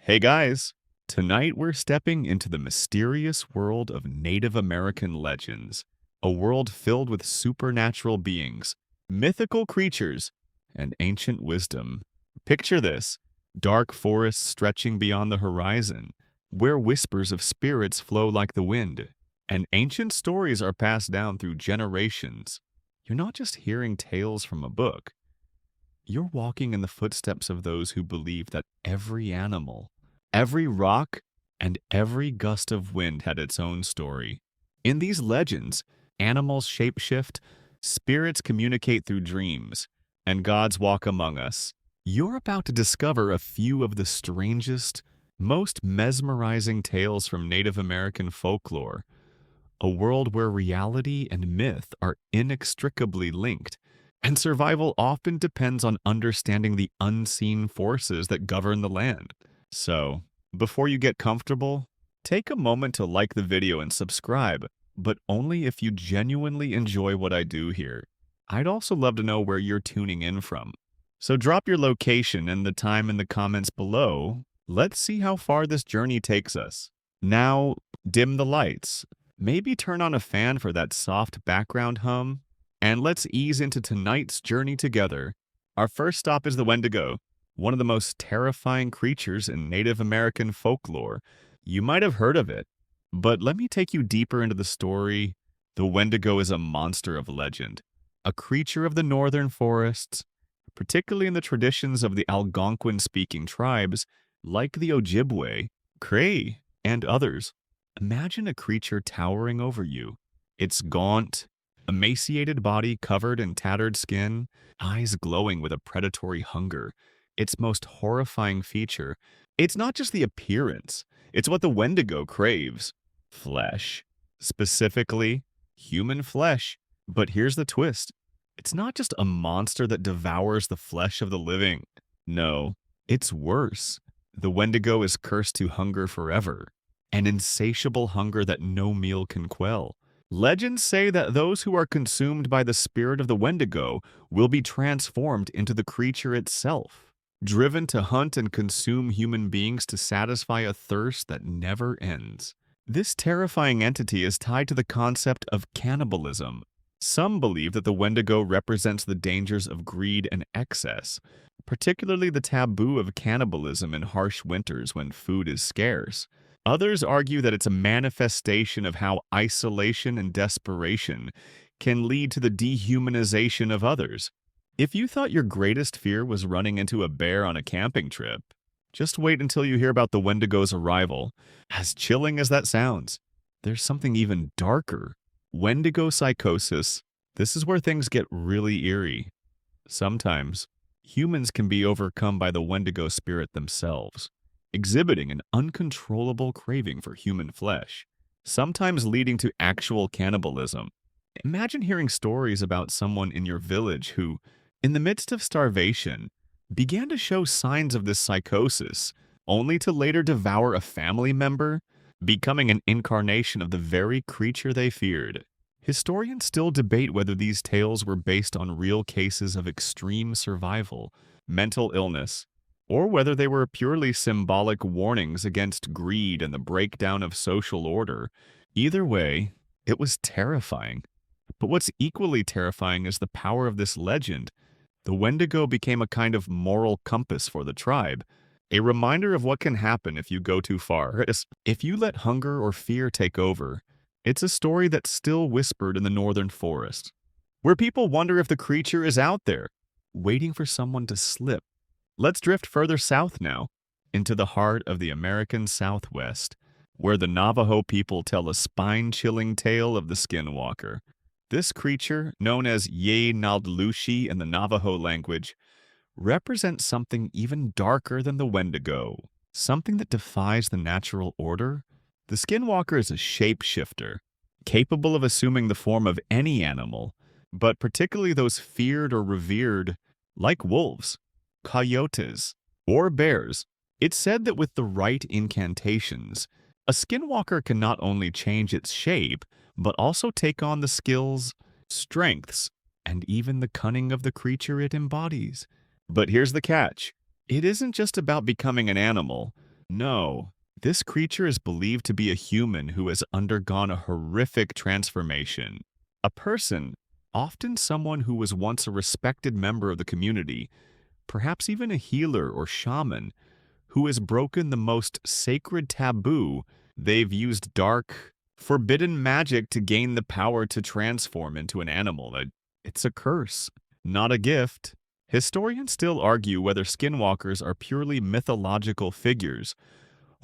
Hey guys! Tonight we're stepping into the mysterious world of Native American legends, a world filled with supernatural beings, mythical creatures, and ancient wisdom. Picture this: dark forests stretching beyond the horizon, where whispers of spirits flow like the wind, and ancient stories are passed down through generations. You're not just hearing tales from a book, you're walking in the footsteps of those who believe that every animal, every rock, and every gust of wind had its own story. In these legends, animals shapeshift, spirits communicate through dreams, and gods walk among us. You're about to discover a few of the strangest, most mesmerizing tales from Native American folklore, a world where reality and myth are inextricably linked, and survival often depends on understanding the unseen forces that govern the land. So, before you get comfortable, take a moment to like the video and subscribe, but only if you genuinely enjoy what I do here. I'd also love to know where you're tuning in from. So drop your location and the time in the comments below. Let's see how far this journey takes us. Now, dim the lights. Maybe turn on a fan for that soft background hum, and let's ease into tonight's journey together. Our first stop is the Wendigo, one of the most terrifying creatures in Native American folklore. You might have heard of it, but let me take you deeper into the story. The Wendigo is a monster of legend, a creature of the northern forests, particularly in the traditions of the Algonquin-speaking tribes like the Ojibwe, Cray, and others. Imagine a creature towering over you, its gaunt, emaciated body covered in tattered skin, eyes glowing with a predatory hunger. Its most horrifying feature, it's not just the appearance, it's what the Wendigo craves: flesh. Specifically, human flesh. But here's the twist: it's not just a monster that devours the flesh of the living. No, it's worse. The Wendigo is cursed to hunger forever, an insatiable hunger that no meal can quell. Legends say that those who are consumed by the spirit of the Wendigo will be transformed into the creature itself, driven to hunt and consume human beings to satisfy a thirst that never ends. This terrifying entity is tied to the concept of cannibalism. Some believe that the Wendigo represents the dangers of greed and excess, particularly the taboo of cannibalism in harsh winters when food is scarce. Others argue that it's a manifestation of how isolation and desperation can lead to the dehumanization of others. If you thought your greatest fear was running into a bear on a camping trip, just wait until you hear about the Wendigo's arrival. As chilling as that sounds, there's something even darker: Wendigo psychosis. This is where things get really eerie. Sometimes, humans can be overcome by the Wendigo spirit themselves, exhibiting an uncontrollable craving for human flesh, sometimes leading to actual cannibalism. Imagine hearing stories about someone in your village who, in the midst of starvation, began to show signs of this psychosis, only to later devour a family member, becoming an incarnation of the very creature they feared. Historians still debate whether these tales were based on real cases of extreme survival, mental illness, or whether they were purely symbolic warnings against greed and the breakdown of social order. Either way, it was terrifying. But what's equally terrifying is the power of this legend. The Wendigo became a kind of moral compass for the tribe, a reminder of what can happen if you go too far. If you let hunger or fear take over, it's a story that's still whispered in the northern forest, where people wonder if the creature is out there, waiting for someone to slip. Let's drift further south now, into the heart of the American Southwest, where the Navajo people tell a spine-chilling tale of the skinwalker. This creature, known as Ye Naldlushi in the Navajo language, represents something even darker than the Wendigo, something that defies the natural order. The skinwalker is a shapeshifter, capable of assuming the form of any animal, but particularly those feared or revered, like wolves, coyotes, or bears. It's said that with the right incantations, a skinwalker can not only change its shape, but also take on the skills, strengths, and even the cunning of the creature it embodies. But here's the catch: it isn't just about becoming an animal. No, this creature is believed to be a human who has undergone a horrific transformation. A person, often someone who was once a respected member of the community, perhaps even a healer or shaman, who has broken the most sacred taboo. They've used dark, forbidden magic to gain the power to transform into an animal. It's a curse, not a gift. Historians still argue whether skinwalkers are purely mythological figures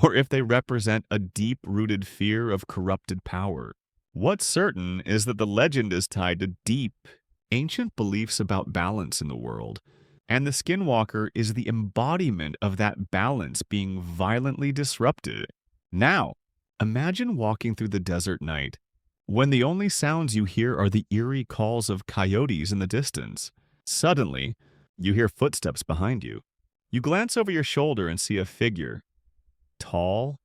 or if they represent a deep-rooted fear of corrupted power. What's certain is that the legend is tied to deep, ancient beliefs about balance in the world, and the skinwalker is the embodiment of that balance being violently disrupted. Now, imagine walking through the desert night, when the only sounds you hear are the eerie calls of coyotes in the distance. Suddenly, you hear footsteps behind you. You glance over your shoulder and see a figure, tall,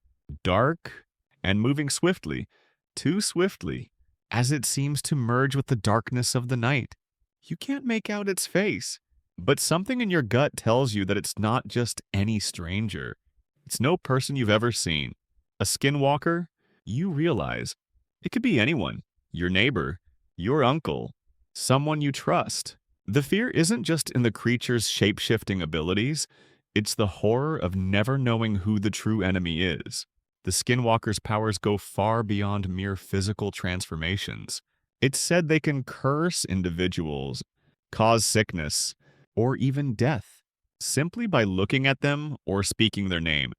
dark, and moving swiftly, too swiftly, as it seems to merge with the darkness of the night. You can't make out its face, but something in your gut tells you that it's not just any stranger. It's no person you've ever seen. A skinwalker? You realize it could be anyone, your neighbor, your uncle, someone you trust. The fear isn't just in the creature's shape-shifting abilities, it's the horror of never knowing who the true enemy is. The skinwalker's powers go far beyond mere physical transformations. It's said they can curse individuals, cause sickness, or even death, simply by looking at them or speaking their name.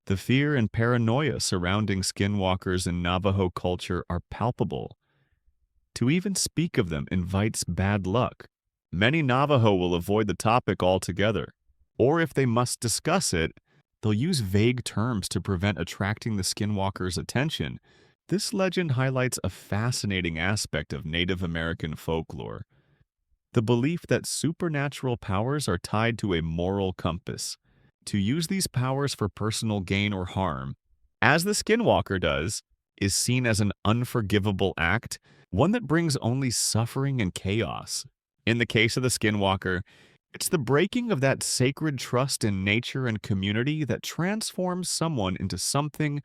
The fear and paranoia surrounding skinwalkers in Navajo culture are palpable. To even speak of them invites bad luck. Many Navajo will avoid the topic altogether, or if they must discuss it, they'll use vague terms to prevent attracting the skinwalker's attention. This legend highlights a fascinating aspect of Native American folklore, the belief that supernatural powers are tied to a moral compass. To use these powers for personal gain or harm, as the skinwalker does, is seen as an unforgivable act, one that brings only suffering and chaos. In the case of the skinwalker, it's the breaking of that sacred trust in nature and community that transforms someone into something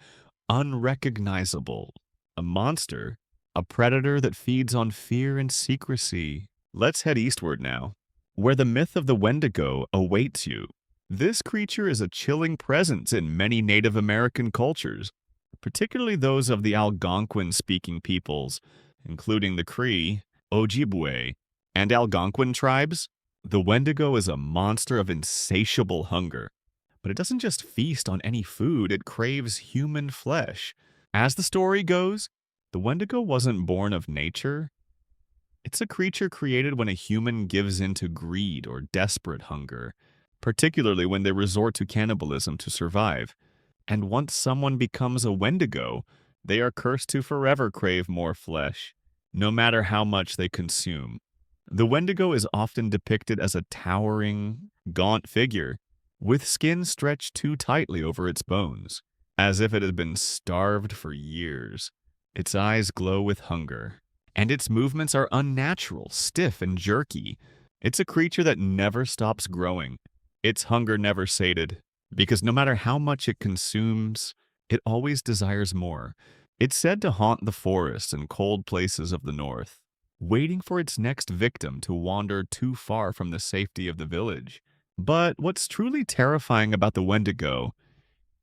unrecognizable. A monster, a predator that feeds on fear and secrecy. Let's head eastward now, where the myth of the Wendigo awaits you. This creature is a chilling presence in many Native American cultures, particularly those of the Algonquin-speaking peoples, including the Cree, Ojibwe, and Algonquin tribes. The Wendigo is a monster of insatiable hunger, but it doesn't just feast on any food, it craves human flesh. As the story goes, the Wendigo wasn't born of nature. It's a creature created when a human gives in to greed or desperate hunger, particularly when they resort to cannibalism to survive. And once someone becomes a Wendigo, they are cursed to forever crave more flesh, no matter how much they consume. The Wendigo is often depicted as a towering, gaunt figure, with skin stretched too tightly over its bones, as if it had been starved for years. Its eyes glow with hunger, and its movements are unnatural, stiff, and jerky. It's a creature that never stops growing. Its hunger never sated, because no matter how much it consumes, it always desires more. It's said to haunt the forests and cold places of the north, waiting for its next victim to wander too far from the safety of the village. But what's truly terrifying about the Wendigo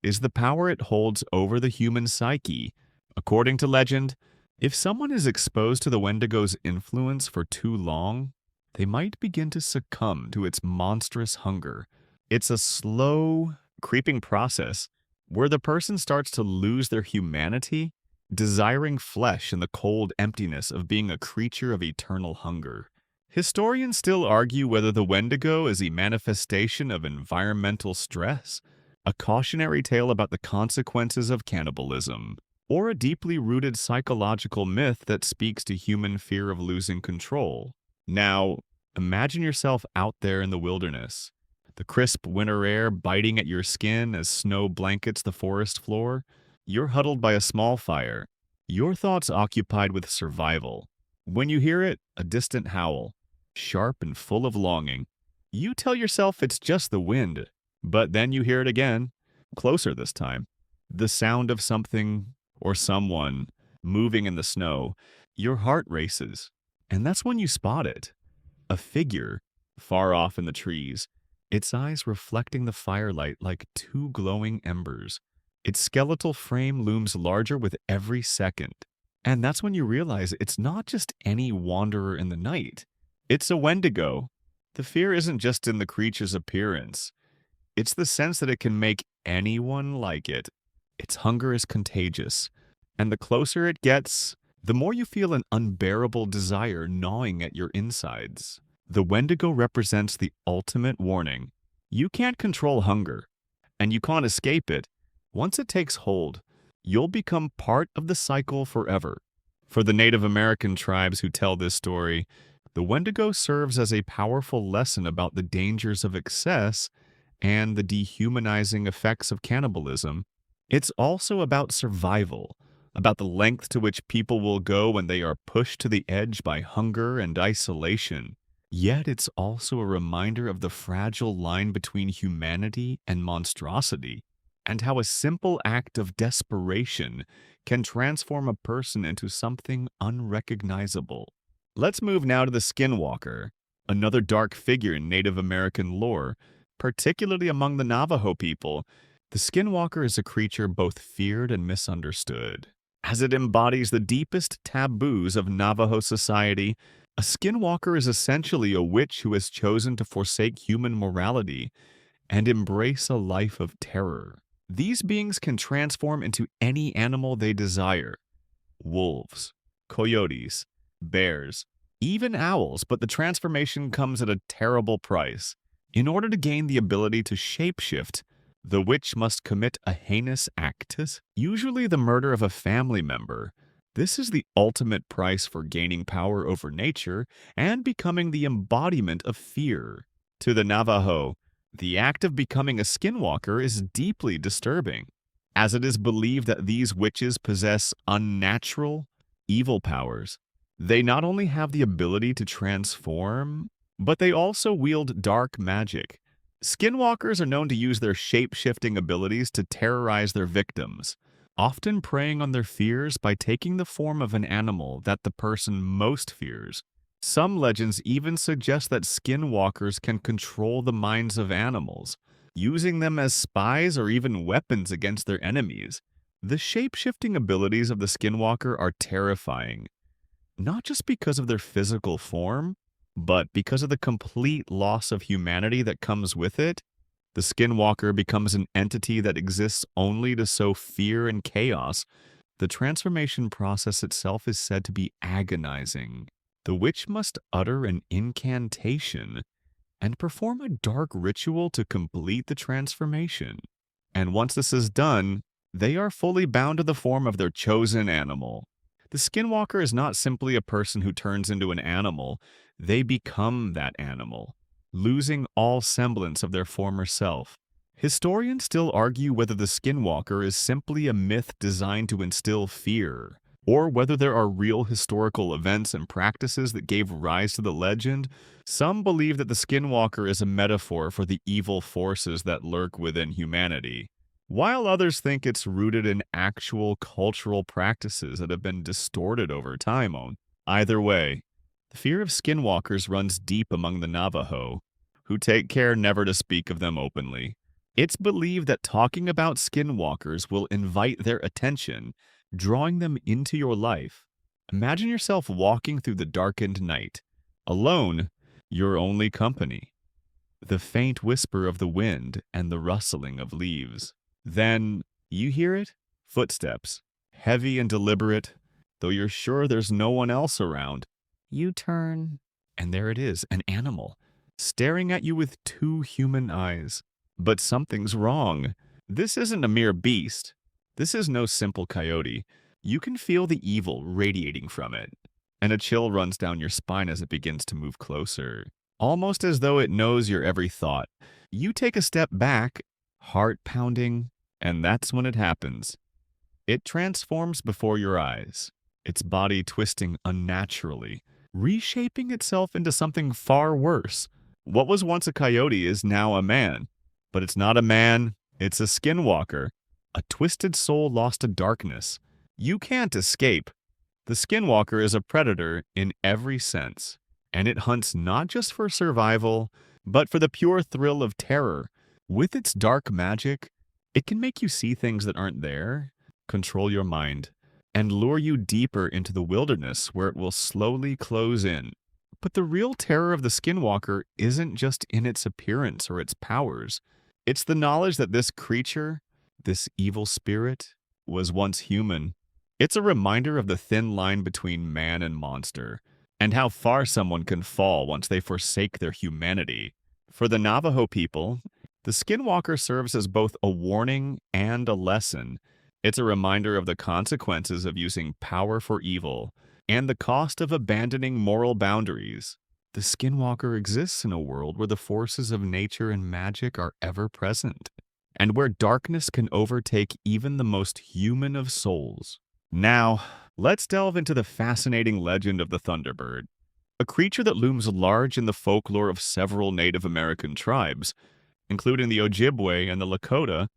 is the power it holds over the human psyche. According to legend, if someone is exposed to the Wendigo's influence for too long, they might begin to succumb to its monstrous hunger. It's a slow, creeping process where the person starts to lose their humanity, desiring flesh in the cold emptiness of being a creature of eternal hunger. Historians still argue whether the Wendigo is a manifestation of environmental stress, a cautionary tale about the consequences of cannibalism, or a deeply rooted psychological myth that speaks to human fear of losing control. Now, imagine yourself out there in the wilderness, the crisp winter air biting at your skin as snow blankets the forest floor. You're huddled by a small fire, your thoughts occupied with survival. When you hear it, a distant howl, sharp and full of longing. You tell yourself it's just the wind, but then you hear it again, Closer this time. The sound of something or someone moving in the snow, your heart races. And that's when you spot it. A figure, far off in the trees, its eyes reflecting the firelight like two glowing embers. Its skeletal frame looms larger with every second. And that's when you realize it's not just any wanderer in the night. It's a Wendigo. The fear isn't just in the creature's appearance. It's the sense that it can make anyone like it. Its hunger is contagious. And the closer it gets, the more you feel an unbearable desire gnawing at your insides. The Wendigo represents the ultimate warning. You can't control hunger, and you can't escape it. Once it takes hold, you'll become part of the cycle forever. For the Native American tribes who tell this story, the Wendigo serves as a powerful lesson about the dangers of excess and the dehumanizing effects of cannibalism. It's also about survival, about the length to which people will go when they are pushed to the edge by hunger and isolation. Yet it's also a reminder of the fragile line between humanity and monstrosity, and how a simple act of desperation can transform a person into something unrecognizable. Let's move now to the Skinwalker, another dark figure in Native American lore, particularly among the Navajo people. The Skinwalker is a creature both feared and misunderstood, as it embodies the deepest taboos of Navajo society. A skinwalker is essentially a witch who has chosen to forsake human morality and embrace a life of terror. These beings can transform into any animal they desire: wolves, coyotes, bears, even owls, but the transformation comes at a terrible price. In order to gain the ability to shapeshift, the witch must commit a heinous act, usually the murder of a family member. This is the ultimate price for gaining power over nature and becoming the embodiment of fear. To the Navajo, the act of becoming a skinwalker is deeply disturbing, as it is believed that these witches possess unnatural, evil powers. They not only have the ability to transform, but they also wield dark magic. Skinwalkers are known to use their shape-shifting abilities to terrorize their victims, often preying on their fears by taking the form of an animal that the person most fears. Some legends even suggest that skinwalkers can control the minds of animals, using them as spies or even weapons against their enemies. The shape-shifting abilities of the skinwalker are terrifying, not just because of their physical form, but because of the complete loss of humanity that comes with it. The skinwalker becomes an entity that exists only to sow fear and chaos. The transformation process itself is said to be agonizing. The witch must utter an incantation and perform a dark ritual to complete the transformation. And once this is done, they are fully bound to the form of their chosen animal. The skinwalker is not simply a person who turns into an animal, they become that animal, losing all semblance of their former self. Historians still argue whether the skinwalker is simply a myth designed to instill fear, or whether there are real historical events and practices that gave rise to the legend. Some believe that the skinwalker is a metaphor for the evil forces that lurk within humanity, while others think it's rooted in actual cultural practices that have been distorted over time. Either way, the fear of skinwalkers runs deep among the Navajo, who take care never to speak of them openly. It's believed that talking about skinwalkers will invite their attention, drawing them into your life. Imagine yourself walking through the darkened night, alone, your only company, the faint whisper of the wind and the rustling of leaves. Then, you hear it? Footsteps, heavy and deliberate, though you're sure there's no one else around. You turn, and there it is, an animal, staring at you with two human eyes. But something's wrong. This isn't a mere beast. This is no simple coyote. You can feel the evil radiating from it, and a chill runs down your spine as it begins to move closer, almost as though it knows your every thought. You take a step back, heart pounding, and that's when it happens. It transforms before your eyes, its body twisting unnaturally, reshaping itself into something far worse. What was once a coyote is now a man, but it's not a man, It's a skinwalker, a twisted soul lost to darkness. You can't escape. The skinwalker is a predator in every sense, and it hunts not just for survival, but for the pure thrill of terror. With its dark magic, it can make you see things that aren't there, control your mind, and lure you deeper into the wilderness where it will slowly close in. But the real terror of the skinwalker isn't just in its appearance or its powers. It's the knowledge that this creature, this evil spirit, was once human. It's a reminder of the thin line between man and monster, and how far someone can fall once they forsake their humanity. For the Navajo people, the skinwalker serves as both a warning and a lesson. It's a reminder of the consequences of using power for evil and the cost of abandoning moral boundaries. The skinwalker exists in a world where the forces of nature and magic are ever present, and where darkness can overtake even the most human of souls. Now, let's delve into the fascinating legend of the Thunderbird, a creature that looms large in the folklore of several Native American tribes, including the Ojibwe and the Lakota.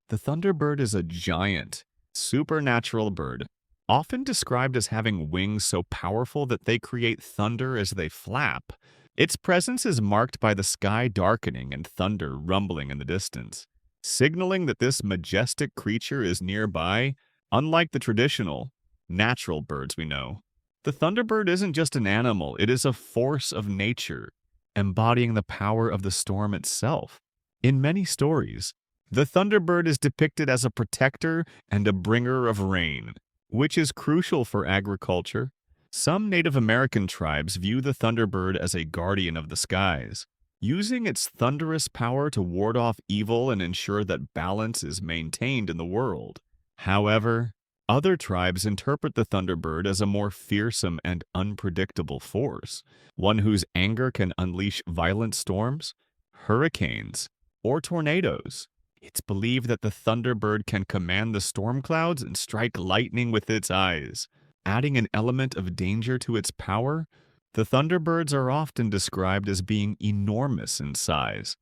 The Thunderbird is a giant, supernatural bird, often described as having wings so powerful that they create thunder as they flap. Its presence is marked by the sky darkening and thunder rumbling in the distance, signaling that this majestic creature is nearby. Unlike the traditional, natural birds we know, the thunderbird isn't just an animal, it is a force of nature, embodying the power of the storm itself. In many stories, the thunderbird is depicted as a protector and a bringer of rain, which is crucial for agriculture. Some Native American tribes view the thunderbird as a guardian of the skies, using its thunderous power to ward off evil and ensure that balance is maintained in the world. However, other tribes interpret the thunderbird as a more fearsome and unpredictable force, one whose anger can unleash violent storms, hurricanes, or tornadoes. It's believed that the thunderbird can command the storm clouds and strike lightning with its eyes, adding an element of danger to its power. The thunderbirds are often described as being enormous in size,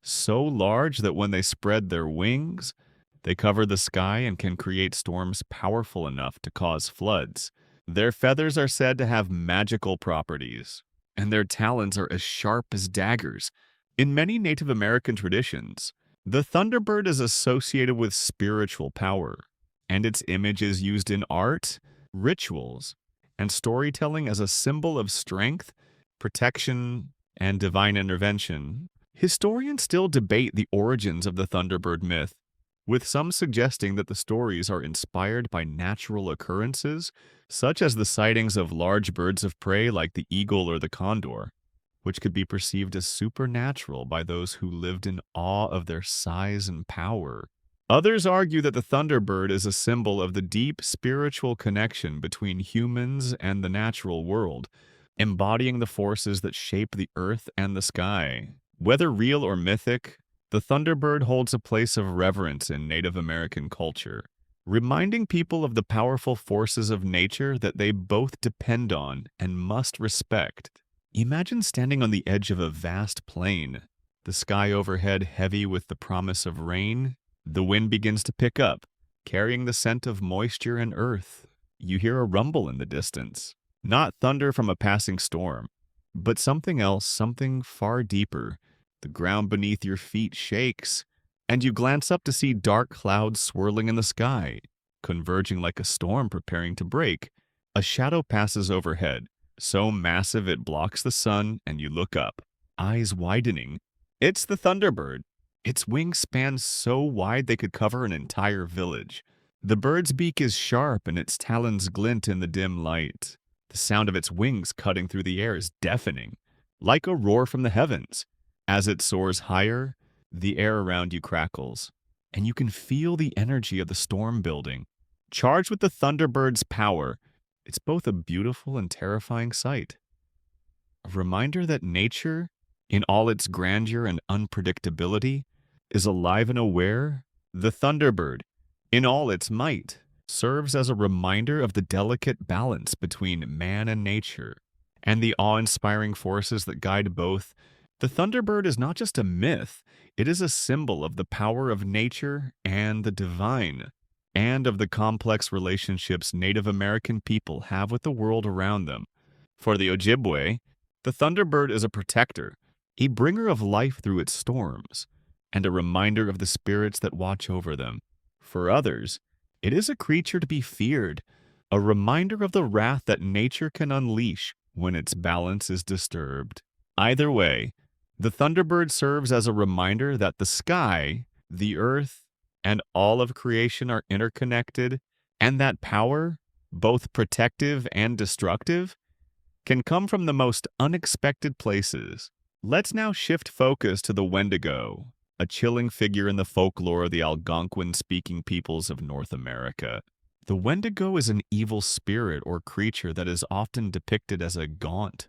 so large that when they spread their wings, they cover the sky and can create storms powerful enough to cause floods. Their feathers are said to have magical properties, and their talons are as sharp as daggers. In many Native American traditions, the thunderbird is associated with spiritual power, and its image is used in art, rituals, and storytelling as a symbol of strength, protection, and divine intervention. Historians still debate the origins of the thunderbird myth, with some suggesting that the stories are inspired by natural occurrences, such as the sightings of large birds of prey like the eagle or the condor, which could be perceived as supernatural by those who lived in awe of their size and power. Others argue that the thunderbird is a symbol of the deep spiritual connection between humans and the natural world, embodying the forces that shape the earth and the sky. Whether real or mythic, the thunderbird holds a place of reverence in Native American culture, reminding people of the powerful forces of nature that they both depend on and must respect. Imagine standing on the edge of a vast plain, the sky overhead heavy with the promise of rain. The wind begins to pick up, carrying the scent of moisture and earth. You hear a rumble in the distance, not thunder from a passing storm, but something else, something far deeper. The ground beneath your feet shakes, and you glance up to see dark clouds swirling in the sky, converging like a storm preparing to break. A shadow passes overhead, so massive it blocks the sun, and you look up, eyes widening. It's the thunderbird. Its wings span so wide they could cover an entire village. The bird's beak is sharp and its talons glint in the dim light. The sound of its wings cutting through the air is deafening, like a roar from the heavens. As it soars higher, the air around you crackles, and you can feel the energy of the storm building. Charged with the thunderbird's power, it's both a beautiful and terrifying sight. A reminder that nature, in all its grandeur and unpredictability, is alive and aware. The thunderbird, in all its might, serves as a reminder of the delicate balance between man and nature, and the awe-inspiring forces that guide both. The Thunderbird is not just a myth, it is a symbol of the power of nature and the divine, and of the complex relationships Native American people have with the world around them. For the Ojibwe, the Thunderbird is a protector, a bringer of life through its storms, and a reminder of the spirits that watch over them. For others, it is a creature to be feared, a reminder of the wrath that nature can unleash when its balance is disturbed. Either way, the Thunderbird serves as a reminder that the sky, the earth, and all of creation are interconnected, and that power, both protective and destructive, can come from the most unexpected places. Let's now shift focus to the Wendigo, a chilling figure in the folklore of the Algonquin-speaking peoples of North America. The Wendigo is an evil spirit or creature that is often depicted as a gaunt,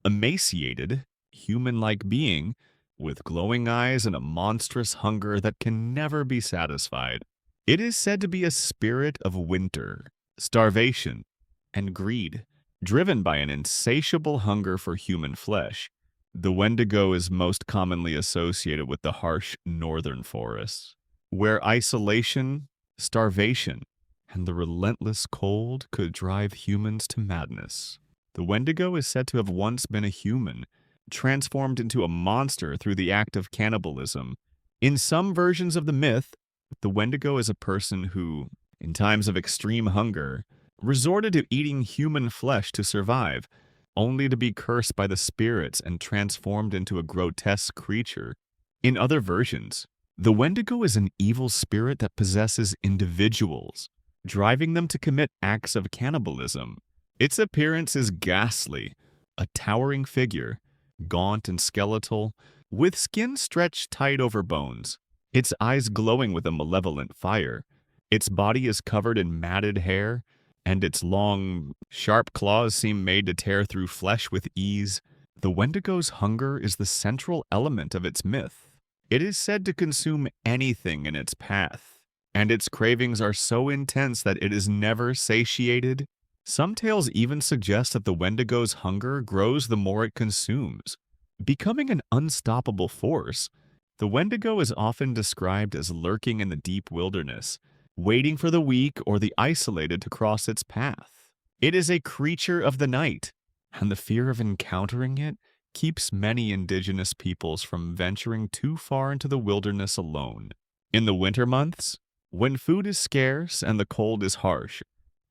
emaciated, human-like being with glowing eyes and a monstrous hunger that can never be satisfied. It is said to be a spirit of winter, starvation, and greed, driven by an insatiable hunger for human flesh. The Wendigo is most commonly associated with the harsh northern forests, where isolation, starvation, and the relentless cold could drive humans to madness. The Wendigo is said to have once been a human, transformed into a monster through the act of cannibalism. In some versions of the myth, the Wendigo is a person who, in times of extreme hunger, resorted to eating human flesh to survive, only to be cursed by the spirits and transformed into a grotesque creature. In other versions, the Wendigo is an evil spirit that possesses individuals, driving them to commit acts of cannibalism. Its appearance is ghastly, a towering figure, gaunt and skeletal, with skin stretched tight over bones, its eyes glowing with a malevolent fire. Its body is covered in matted hair, and its long, sharp claws seem made to tear through flesh with ease. The Wendigo's hunger is the central element of its myth. It is said to consume anything in its path, and its cravings are so intense that it is never satiated. Some tales even suggest that the Wendigo's hunger grows the more it consumes. Becoming an unstoppable force, the Wendigo is often described as lurking in the deep wilderness, waiting for the weak or the isolated to cross its path. It is a creature of the night, and the fear of encountering it keeps many indigenous peoples from venturing too far into the wilderness alone. In the winter months, when food is scarce and the cold is harsh,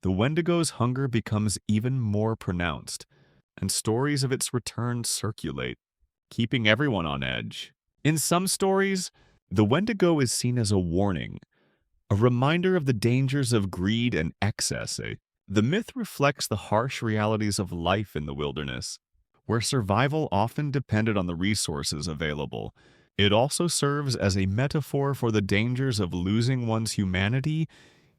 the Wendigo's hunger becomes even more pronounced, and stories of its return circulate, keeping everyone on edge. In some stories, the Wendigo is seen as a warning, a reminder of the dangers of greed and excess. The myth reflects the harsh realities of life in the wilderness, where survival often depended on the resources available. It also serves as a metaphor for the dangers of losing one's humanity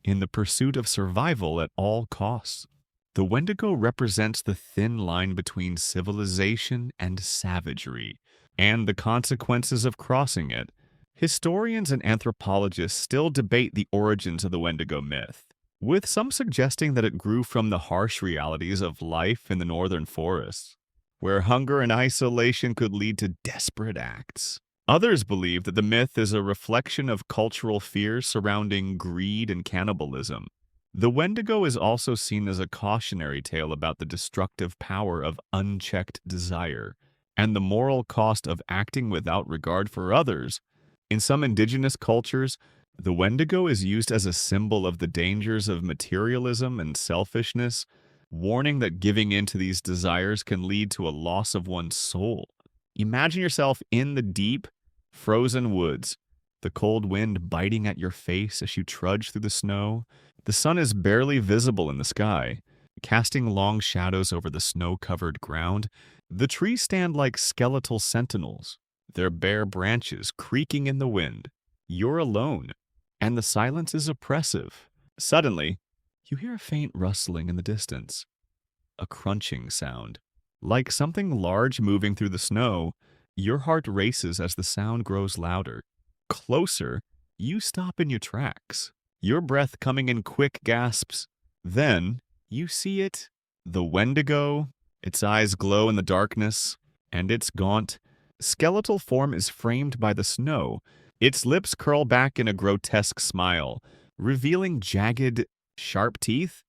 in the pursuit of survival at all costs. The Wendigo represents the thin line between civilization and savagery, and the consequences of crossing it. Historians and anthropologists still debate the origins of the Wendigo myth, with some suggesting that it grew from the harsh realities of life in the northern forests, where hunger and isolation could lead to desperate acts. Others believe that the myth is a reflection of cultural fears surrounding greed and cannibalism. The Wendigo is also seen as a cautionary tale about the destructive power of unchecked desire and the moral cost of acting without regard for others. In some indigenous cultures, the Wendigo is used as a symbol of the dangers of materialism and selfishness, warning that giving in to these desires can lead to a loss of one's soul. Imagine yourself in the deep, frozen woods, the cold wind biting at your face as you trudge through the snow. The sun is barely visible in the sky, casting long shadows over the snow-covered ground. The trees stand like skeletal sentinels, their bare branches creaking in the wind. You're alone, and the silence is oppressive. Suddenly, you hear a faint rustling in the distance, a crunching sound. Like something large moving through the snow, your heart races as the sound grows louder. Closer, you stop in your tracks, your breath coming in quick gasps. Then, you see it, the Wendigo. Its eyes glow in the darkness, and its gaunt, skeletal form is framed by the snow. Its lips curl back in a grotesque smile, revealing jagged, sharp teeth.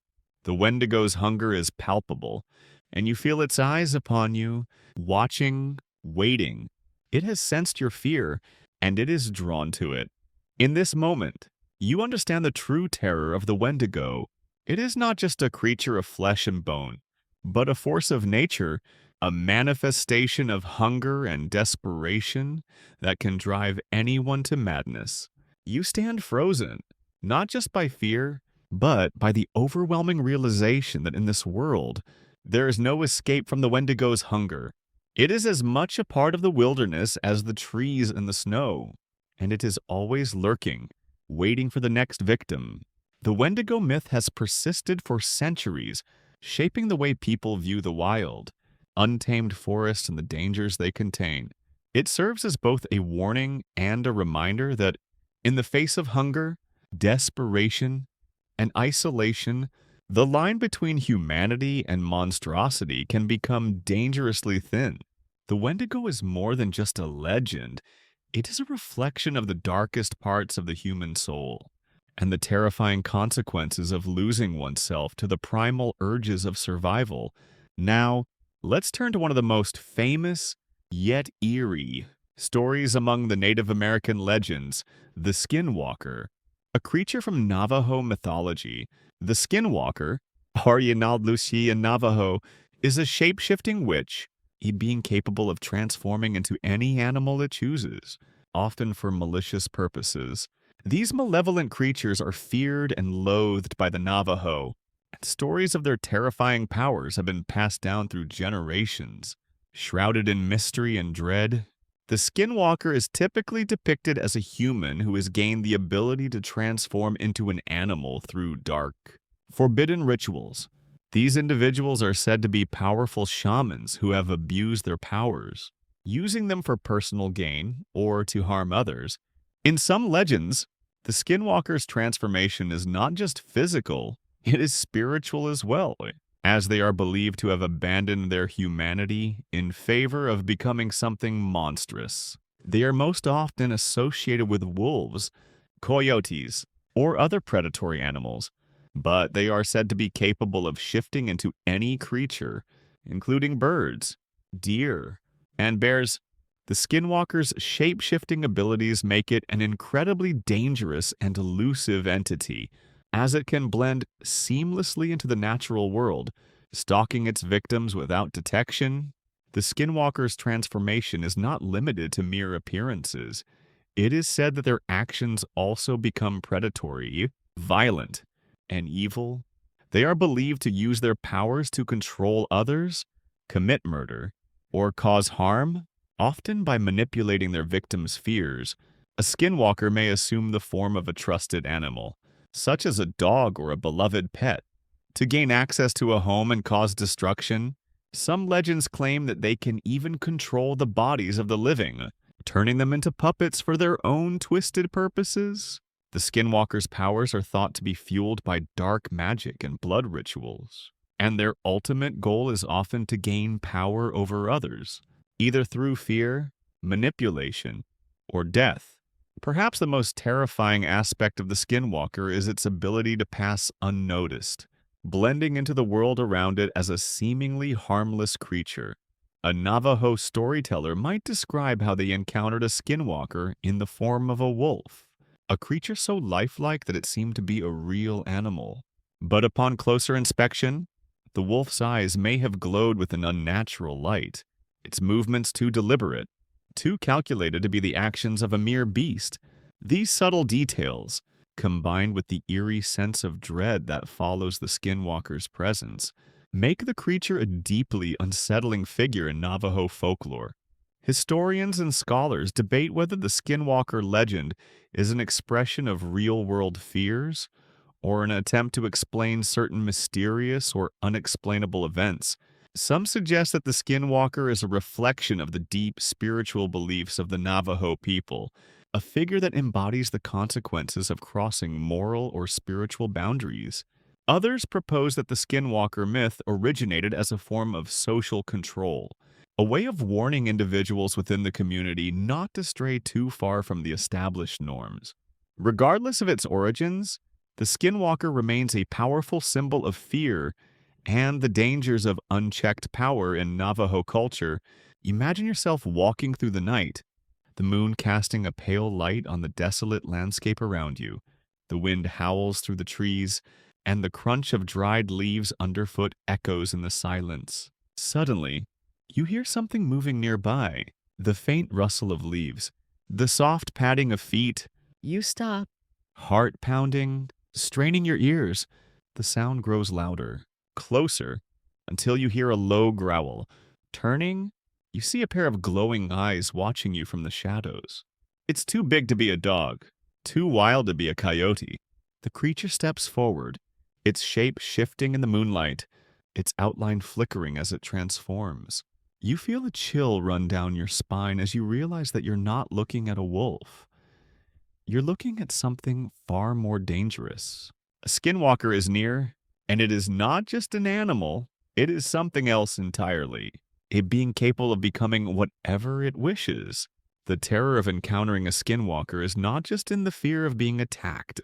The Wendigo's hunger is palpable, and you feel its eyes upon you, watching, waiting. It has sensed your fear, and it is drawn to it. In this moment, you understand the true terror of the Wendigo. It is not just a creature of flesh and bone, but a force of nature, a manifestation of hunger and desperation that can drive anyone to madness. You stand frozen, not just by fear, but by the overwhelming realization that in this world, there is no escape from the Wendigo's hunger. It is as much a part of the wilderness as the trees and the snow, and it is always lurking, waiting for the next victim. The Wendigo myth has persisted for centuries, shaping the way people view the wild, untamed forests, and the dangers they contain. It serves as both a warning and a reminder that, in the face of hunger, desperation, and isolation, the line between humanity and monstrosity can become dangerously thin. The Wendigo is more than just a legend. It is a reflection of the darkest parts of the human soul and the terrifying consequences of losing oneself to the primal urges of survival. Now, let's turn to one of the most famous, yet eerie, stories among the Native American legends, the Skinwalker. A creature from Navajo mythology, the Skinwalker, Lucy in Navajo, is a shape-shifting witch, a being capable of transforming into any animal it chooses, often for malicious purposes. These malevolent creatures are feared and loathed by the Navajo, and stories of their terrifying powers have been passed down through generations. Shrouded in mystery and dread, the Skinwalker is typically depicted as a human who has gained the ability to transform into an animal through dark, forbidden rituals. These individuals are said to be powerful shamans who have abused their powers, using them for personal gain or to harm others. In some legends, the Skinwalker's transformation is not just physical, it is spiritual as well, as they are believed to have abandoned their humanity in favor of becoming something monstrous. They are most often associated with wolves, coyotes, or other predatory animals, but they are said to be capable of shifting into any creature, including birds, deer, and bears. The Skinwalker's shape-shifting abilities make it an incredibly dangerous and elusive entity, as it can blend seamlessly into the natural world, stalking its victims without detection. The Skinwalker's transformation is not limited to mere appearances. It is said that their actions also become predatory, violent, and evil. They are believed to use their powers to control others, commit murder, or cause harm, often by manipulating their victims' fears. A Skinwalker may assume the form of a trusted animal, such as a dog or a beloved pet, to gain access to a home and cause destruction. Some legends claim that they can even control the bodies of the living, turning them into puppets for their own twisted purposes. The Skinwalker's powers are thought to be fueled by dark magic and blood rituals, and their ultimate goal is often to gain power over others, either through fear, manipulation, or death. Perhaps the most terrifying aspect of the Skinwalker is its ability to pass unnoticed, blending into the world around it as a seemingly harmless creature. A Navajo storyteller might describe how they encountered a Skinwalker in the form of a wolf, a creature so lifelike that it seemed to be a real animal. But upon closer inspection, the wolf's eyes may have glowed with an unnatural light, its movements too deliberate, too calculated to be the actions of a mere beast. These subtle details, combined with the eerie sense of dread that follows the Skinwalker's presence, make the creature a deeply unsettling figure in Navajo folklore. Historians and scholars debate whether the Skinwalker legend is an expression of real-world fears or an attempt to explain certain mysterious or unexplainable events. Some suggest that the Skinwalker is a reflection of the deep spiritual beliefs of the Navajo people, a figure that embodies the consequences of crossing moral or spiritual boundaries. Others propose that the Skinwalker myth originated as a form of social control, a way of warning individuals within the community not to stray too far from the established norms. Regardless of its origins, the skinwalker remains a powerful symbol of fear and the dangers of unchecked power in Navajo culture. Imagine yourself walking through the night, the moon casting a pale light on the desolate landscape around you. The wind howls through the trees, and the crunch of dried leaves underfoot echoes in the silence. Suddenly, you hear something moving nearby, the faint rustle of leaves, the soft padding of feet. You stop. Heart pounding, straining your ears. The sound grows louder, closer, until you hear a low growl. Turning, you see a pair of glowing eyes watching you from the shadows. It's too big to be a dog, too wild to be a coyote. The creature steps forward, its shape shifting in the moonlight, its outline flickering as it transforms. You feel a chill run down your spine as you realize that you're not looking at a wolf. You're looking at something far more dangerous. A skinwalker is near, and it is not just an animal, it is something else entirely. A being capable of becoming whatever it wishes. The terror of encountering a skinwalker is not just in the fear of being attacked,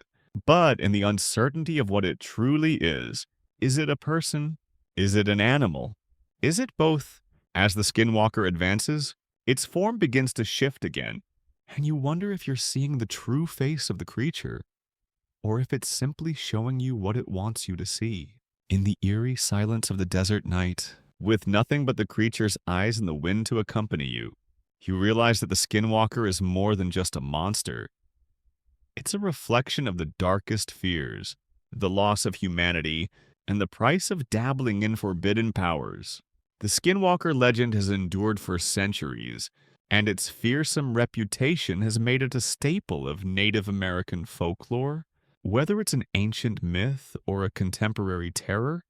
but in the uncertainty of what it truly is. Is it a person? Is it an animal? Is it both? As the skinwalker advances, its form begins to shift again, and you wonder if you're seeing the true face of the creature, or if it's simply showing you what it wants you to see. In the eerie silence of the desert night, with nothing but the creature's eyes and the wind to accompany you, you realize that the skinwalker is more than just a monster. It's a reflection of the darkest fears, the loss of humanity, and the price of dabbling in forbidden powers. The skinwalker legend has endured for centuries, and its fearsome reputation has made it a staple of Native American folklore. Whether it's an ancient myth or a contemporary terror,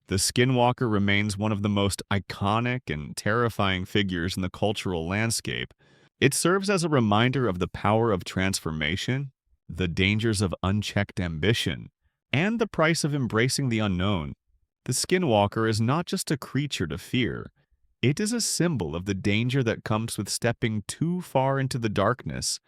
the skinwalker remains one of the most iconic and terrifying figures in the cultural landscape. It serves as a reminder of the power of transformation, the dangers of unchecked ambition, and the price of embracing the unknown. The skinwalker is not just a creature to fear. It is a symbol of the danger that comes with stepping too far into the darkness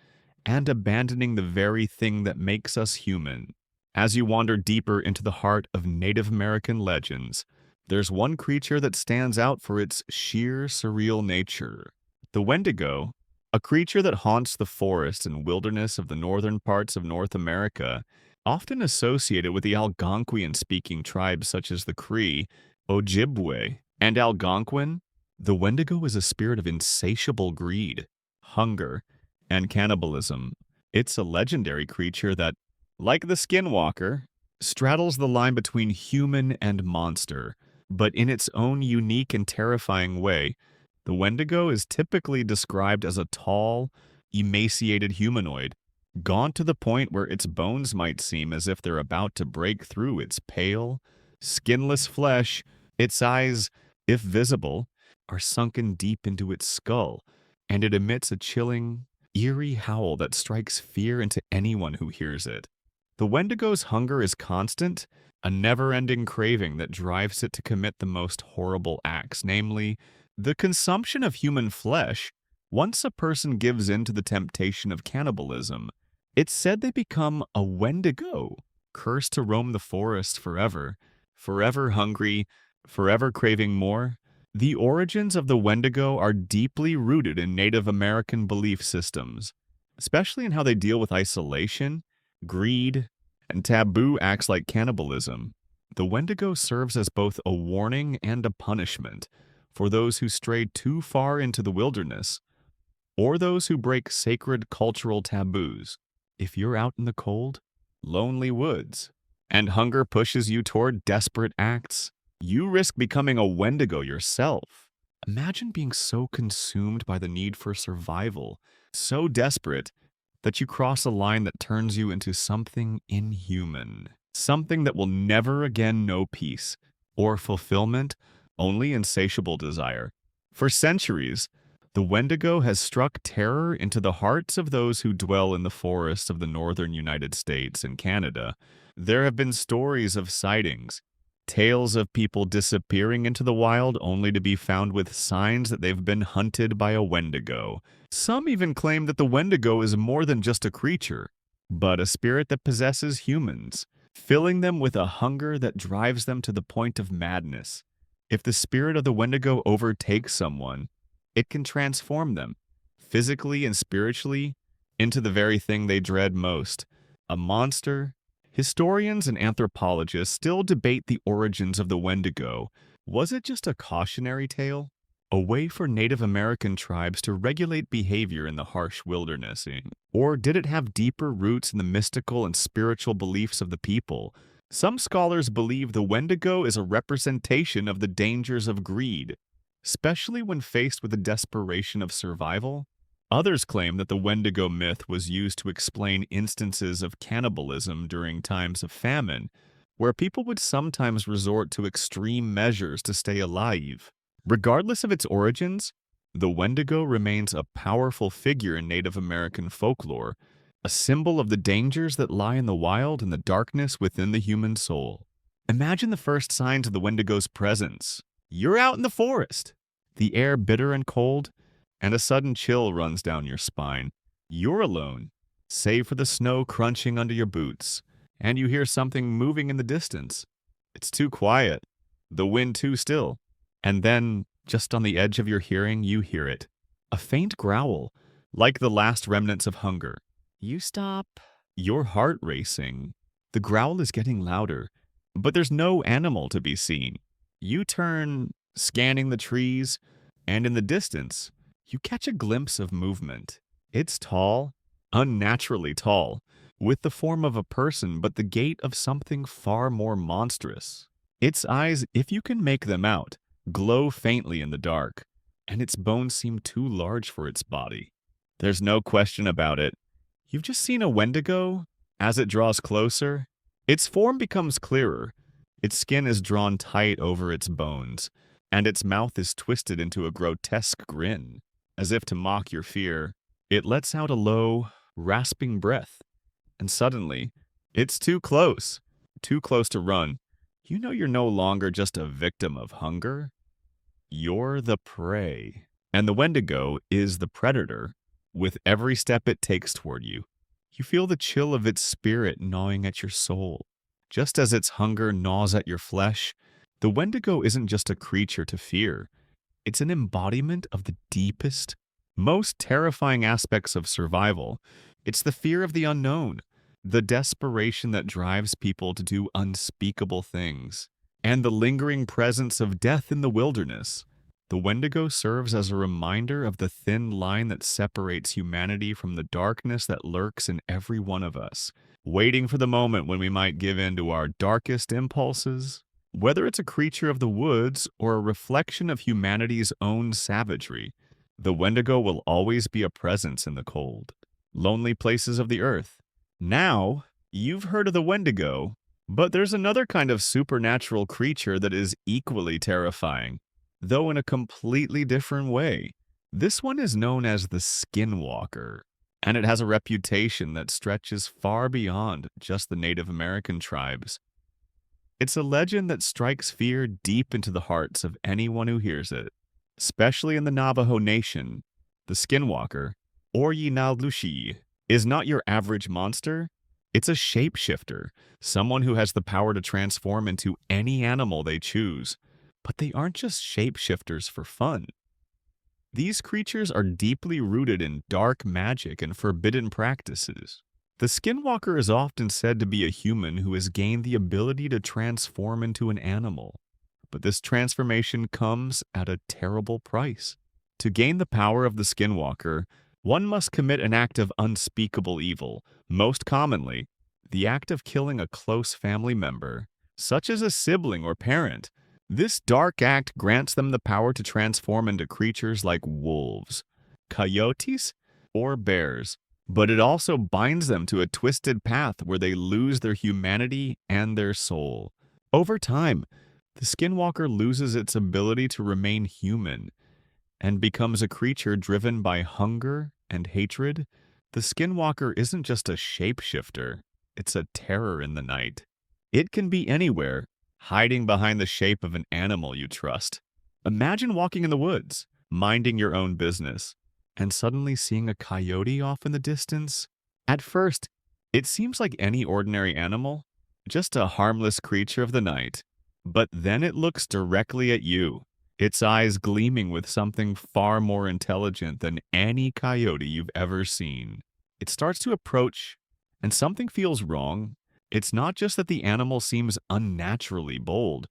and abandoning the very thing that makes us human. As you wander deeper into the heart of Native American legends, there's one creature that stands out for its sheer surreal nature. The Wendigo, a creature that haunts the forest and wilderness of the northern parts of North America, often associated with the Algonquian-speaking tribes such as the Cree, Ojibwe, and Algonquin. The Wendigo is a spirit of insatiable greed, hunger, and cannibalism. It's a legendary creature that, like the skinwalker, straddles the line between human and monster, but in its own unique and terrifying way. The Wendigo is typically described as a tall, emaciated humanoid, gaunt to the point where its bones might seem as if they're about to break through its pale, skinless flesh. Its eyes, if visible, are sunken deep into its skull, and it emits a chilling, eerie howl that strikes fear into anyone who hears it. The Wendigo's hunger is constant, a never-ending craving that drives it to commit the most horrible acts, namely, the consumption of human flesh. Once a person gives in to the temptation of cannibalism, it's said they become a Wendigo, cursed to roam the forest forever, forever hungry, forever craving more. The origins of the Wendigo are deeply rooted in Native American belief systems, especially in how they deal with isolation, greed, and taboo acts like cannibalism. The Wendigo serves as both a warning and a punishment for those who stray too far into the wilderness, or those who break sacred cultural taboos. If you're out in the cold, lonely woods, and hunger pushes you toward desperate acts, you risk becoming a Wendigo yourself. Imagine being so consumed by the need for survival, so desperate, that you cross a line that turns you into something inhuman, something that will never again know peace or fulfillment, only insatiable desire. For centuries, the Wendigo has struck terror into the hearts of those who dwell in the forests of the northern United States and Canada. There have been stories of sightings, Tales of people disappearing into the wild only to be found with signs that they've been hunted by a wendigo. Some even claim that the wendigo is more than just a creature, but a spirit that possesses humans, filling them with a hunger that drives them to the point of madness. If the spirit of the wendigo overtakes someone, it can transform them, physically and spiritually, into the very thing they dread most, a monster. Historians and anthropologists still debate the origins of the wendigo. Was it just a cautionary tale? A way for Native American tribes to regulate behavior in the harsh wilderness? Or did it have deeper roots in the mystical and spiritual beliefs of the people? Some scholars believe the wendigo is a representation of the dangers of greed, especially when faced with the desperation of survival. Others claim that the wendigo myth was used to explain instances of cannibalism during times of famine, where people would sometimes resort to extreme measures to stay alive. Regardless of its origins, the wendigo remains a powerful figure in Native American folklore, a symbol of the dangers that lie in the wild and the darkness within the human soul. Imagine the first signs of the wendigo's presence. You're out in the forest, the air bitter and cold, and a sudden chill runs down your spine. You're alone, save for the snow crunching under your boots, and you hear something moving in the distance. It's too quiet, the wind too still, and then, just on the edge of your hearing, you hear it. A faint growl, like the last remnants of hunger. You stop. Your heart racing. The growl is getting louder, but there's no animal to be seen. You turn, scanning the trees, and in the distance, you catch a glimpse of movement. It's tall, unnaturally tall, with the form of a person but the gait of something far more monstrous. Its eyes, if you can make them out, glow faintly in the dark, and its bones seem too large for its body. There's no question about it. You've just seen a wendigo. As it draws closer, its form becomes clearer. Its skin is drawn tight over its bones, and its mouth is twisted into a grotesque grin. As if to mock your fear, it lets out a low, rasping breath. And suddenly, it's too close to run. You know you're no longer just a victim of hunger. You're the prey. And the wendigo is the predator. With every step it takes toward you, you feel the chill of its spirit gnawing at your soul. Just as its hunger gnaws at your flesh, the wendigo isn't just a creature to fear. It's an embodiment of the deepest, most terrifying aspects of survival. It's the fear of the unknown, the desperation that drives people to do unspeakable things, and the lingering presence of death in the wilderness. The wendigo serves as a reminder of the thin line that separates humanity from the darkness that lurks in every one of us, waiting for the moment when we might give in to our darkest impulses. Whether it's a creature of the woods or a reflection of humanity's own savagery, the wendigo will always be a presence in the cold, lonely places of the earth. Now, you've heard of the wendigo, but there's another kind of supernatural creature that is equally terrifying, though in a completely different way. This one is known as the skinwalker, and it has a reputation that stretches far beyond just the Native American tribes. It's a legend that strikes fear deep into the hearts of anyone who hears it, especially in the Navajo Nation. The skinwalker, or Yinaldushi, is not your average monster. It's a shapeshifter, someone who has the power to transform into any animal they choose. But they aren't just shapeshifters for fun. These creatures are deeply rooted in dark magic and forbidden practices. The skinwalker is often said to be a human who has gained the ability to transform into an animal. But this transformation comes at a terrible price. To gain the power of the skinwalker, one must commit an act of unspeakable evil, most commonly, the act of killing a close family member, such as a sibling or parent. This dark act grants them the power to transform into creatures like wolves, coyotes, or bears, but it also binds them to a twisted path where they lose their humanity and their soul. Over time, the skinwalker loses its ability to remain human and becomes a creature driven by hunger and hatred. The skinwalker isn't just a shapeshifter, it's a terror in the night. It can be anywhere, hiding behind the shape of an animal you trust. Imagine walking in the woods, minding your own business, and suddenly seeing a coyote off in the distance. At first, it seems like any ordinary animal, just a harmless creature of the night. But then it looks directly at you, its eyes gleaming with something far more intelligent than any coyote you've ever seen. It starts to approach, and something feels wrong. It's not just that the animal seems unnaturally bold,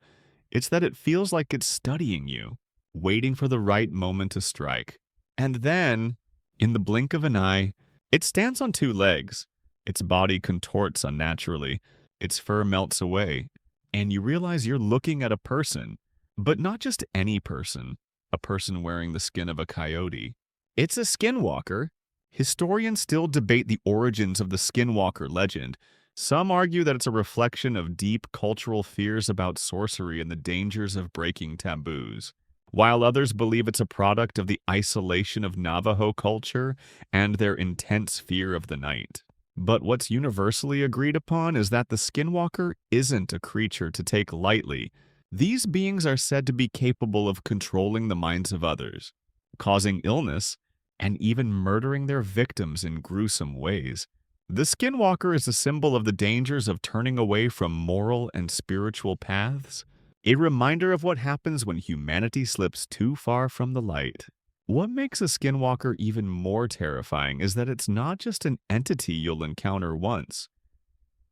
it's that it feels like it's studying you, waiting for the right moment to strike. And then, in the blink of an eye, it stands on two legs. Its body contorts unnaturally, its fur melts away, and you realize you're looking at a person, but not just any person, a person wearing the skin of a coyote. It's a skinwalker. Historians still debate the origins of the skinwalker legend. Some argue that it's a reflection of deep cultural fears about sorcery and the dangers of breaking taboos, while others believe it's a product of the isolation of Navajo culture and their intense fear of the night. But what's universally agreed upon is that the skinwalker isn't a creature to take lightly. These beings are said to be capable of controlling the minds of others, causing illness, and even murdering their victims in gruesome ways. The skinwalker is a symbol of the dangers of turning away from moral and spiritual paths, a reminder of what happens when humanity slips too far from the light. What makes a skinwalker even more terrifying is that it's not just an entity you'll encounter once.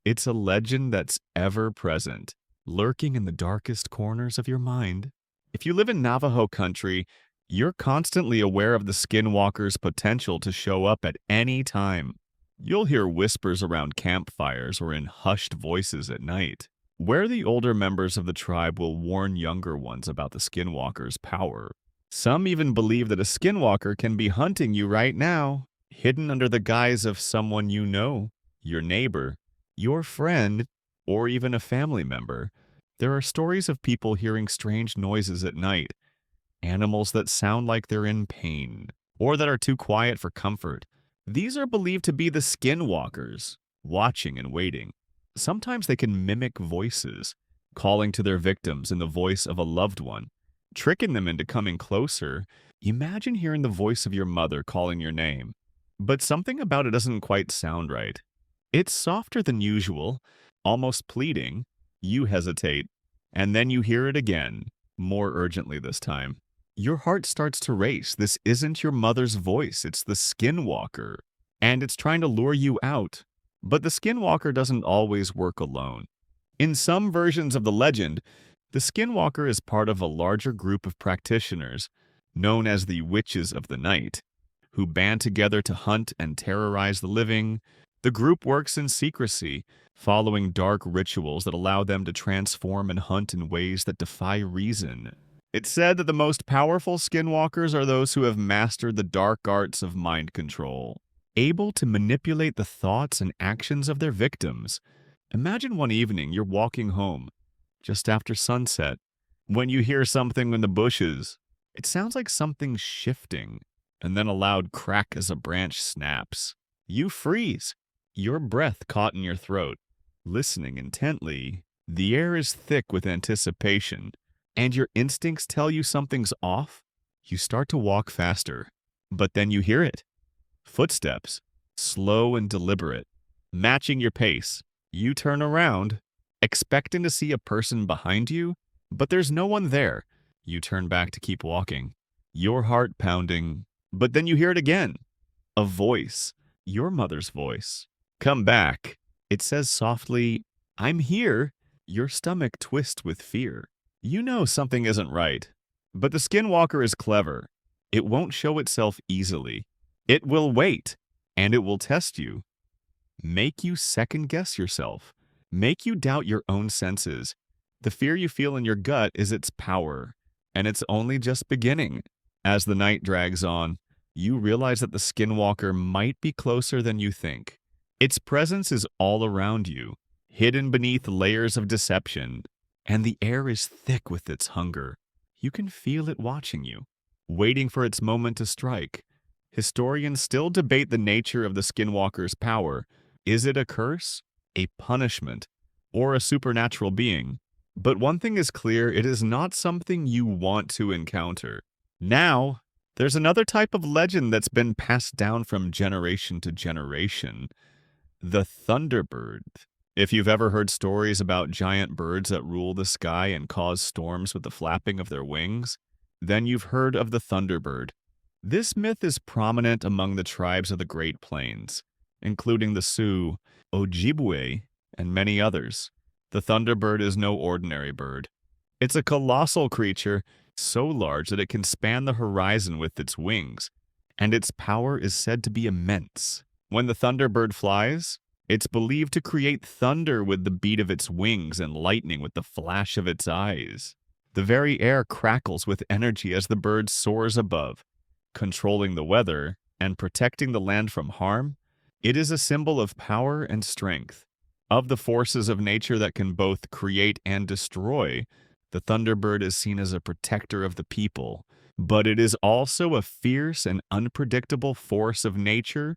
It's a legend that's ever present, lurking in the darkest corners of your mind. If you live in Navajo country, you're constantly aware of the skinwalker's potential to show up at any time. You'll hear whispers around campfires or in hushed voices at night, where the older members of the tribe will warn younger ones about the skinwalker's power. Some even believe that a skinwalker can be hunting you right now, hidden under the guise of someone you know, your neighbor, your friend, or even a family member. There are stories of people hearing strange noises at night, animals that sound like they're in pain, or that are too quiet for comfort. These are believed to be the skinwalkers, watching and waiting. Sometimes they can mimic voices, calling to their victims in the voice of a loved one, tricking them into coming closer. Imagine hearing the voice of your mother calling your name, but something about it doesn't quite sound right. It's softer than usual, almost pleading. You hesitate, and then you hear it again, more urgently this time. Your heart starts to race. This isn't your mother's voice, it's the skinwalker, and it's trying to lure you out. But the skinwalker doesn't always work alone. In some versions of the legend, the skinwalker is part of a larger group of practitioners, known as the Witches of the Night, who band together to hunt and terrorize the living. The group works in secrecy, following dark rituals that allow them to transform and hunt in ways that defy reason. It's said that the most powerful skinwalkers are those who have mastered the dark arts of mind control, able to manipulate the thoughts and actions of their victims. Imagine one evening you're walking home, just after sunset, when you hear something in the bushes. It sounds like something's shifting, and then a loud crack as a branch snaps. You freeze, your breath caught in your throat. Listening intently, the air is thick with anticipation, and your instincts tell you something's off. You start to walk faster, but then you hear it. Footsteps, slow and deliberate, matching your pace. You turn around, expecting to see a person behind you, but there's no one there. You turn back to keep walking, your heart pounding, but then you hear it again. A voice, your mother's voice. Come back. It says softly, I'm here. Your stomach twists with fear. You know something isn't right. But the skinwalker is clever. It won't show itself easily. It will wait, and it will test you. Make you second-guess yourself. Make you doubt your own senses. The fear you feel in your gut is its power, and it's only just beginning. As the night drags on, you realize that the skinwalker might be closer than you think. Its presence is all around you, hidden beneath layers of deception, and the air is thick with its hunger. You can feel it watching you, waiting for its moment to strike. Historians still debate the nature of the skinwalker's power. Is it a curse, a punishment, or a supernatural being? But one thing is clear, it is not something you want to encounter. Now, there's another type of legend that's been passed down from generation to generation, the thunderbird. If you've ever heard stories about giant birds that rule the sky and cause storms with the flapping of their wings, then you've heard of the thunderbird. This myth is prominent among the tribes of the Great Plains, including the Sioux, Ojibwe, and many others. The thunderbird is no ordinary bird. It's a colossal creature, so large that it can span the horizon with its wings, and its power is said to be immense. When the thunderbird flies, it's believed to create thunder with the beat of its wings and lightning with the flash of its eyes. The very air crackles with energy as the bird soars above, controlling the weather and protecting the land from harm. It is a symbol of power and strength. Of the forces of nature that can both create and destroy, the thunderbird is seen as a protector of the people, but it is also a fierce and unpredictable force of nature.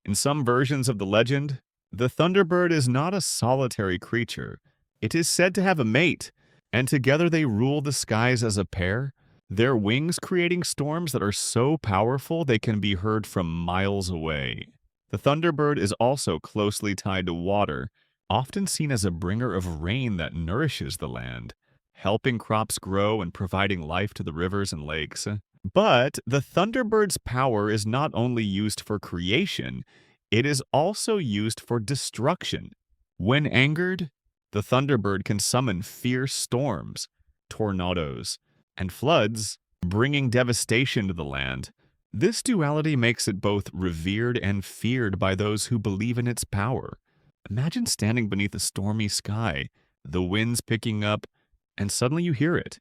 In some versions of the legend, the thunderbird is not a solitary creature. It is said to have a mate, and together they rule the skies as a pair, their wings creating storms that are so powerful they can be heard from miles away. The thunderbird is also closely tied to water, often seen as a bringer of rain that nourishes the land, helping crops grow and providing life to the rivers and lakes. But the thunderbird's power is not only used for creation, it is also used for destruction. When angered, the thunderbird can summon fierce storms, tornadoes, and floods, bringing devastation to the land. This duality makes it both revered and feared by those who believe in its power. Imagine standing beneath a stormy sky, the winds picking up, and suddenly you hear it.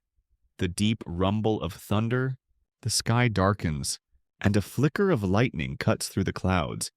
The deep rumble of thunder, the sky darkens, and a flicker of lightning cuts through the clouds,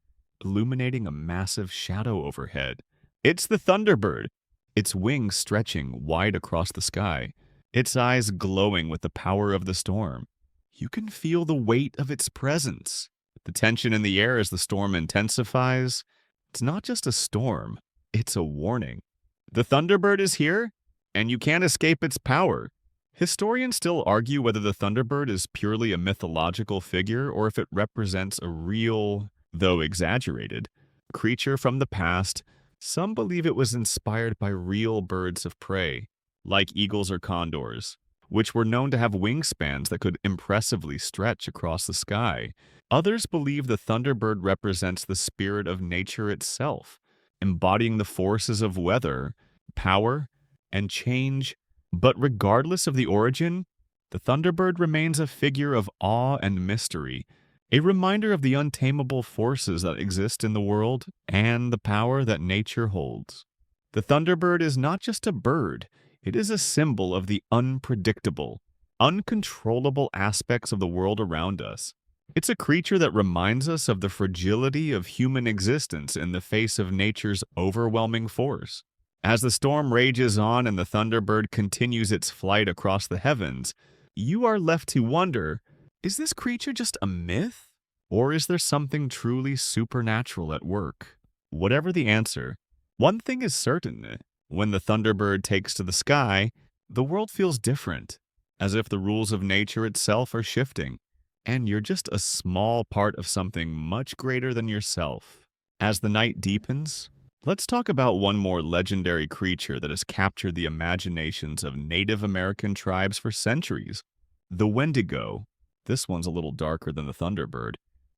illuminating a massive shadow overhead. It's the thunderbird, its wings stretching wide across the sky, its eyes glowing with the power of the storm. You can feel the weight of its presence, the tension in the air as the storm intensifies. It's not just a storm, it's a warning. The thunderbird is here, and you can't escape its power. Historians still argue whether the thunderbird is purely a mythological figure or if it represents a real, though exaggerated, creature from the past. Some believe it was inspired by real birds of prey, like eagles or condors, which were known to have wingspans that could impressively stretch across the sky. Others believe the thunderbird represents the spirit of nature itself, embodying the forces of weather, power, and change. But regardless of the origin, the thunderbird remains a figure of awe and mystery, a reminder of the untamable forces that exist in the world and the power that nature holds. The thunderbird is not just a bird, it is a symbol of the unpredictable, uncontrollable aspects of the world around us. It's a creature that reminds us of the fragility of human existence in the face of nature's overwhelming force. As the storm rages on and the thunderbird continues its flight across the heavens, you are left to wonder, is this creature just a myth? Or is there something truly supernatural at work? Whatever the answer, one thing is certain. When the thunderbird takes to the sky, the world feels different, as if the rules of nature itself are shifting, and you're just a small part of something much greater than yourself. As the night deepens, let's talk about one more legendary creature that has captured the imaginations of Native American tribes for centuries, the Wendigo. This one's a little darker than the thunderbird.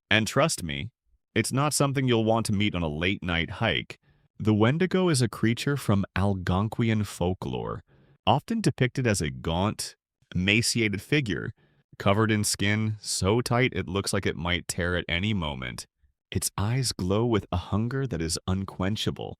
And trust me, it's not something you'll want to meet on a late-night hike. The Wendigo is a creature from Algonquian folklore, often depicted as a gaunt, emaciated figure, covered in skin so tight it looks like it might tear at any moment. Its eyes glow with a hunger that is unquenchable,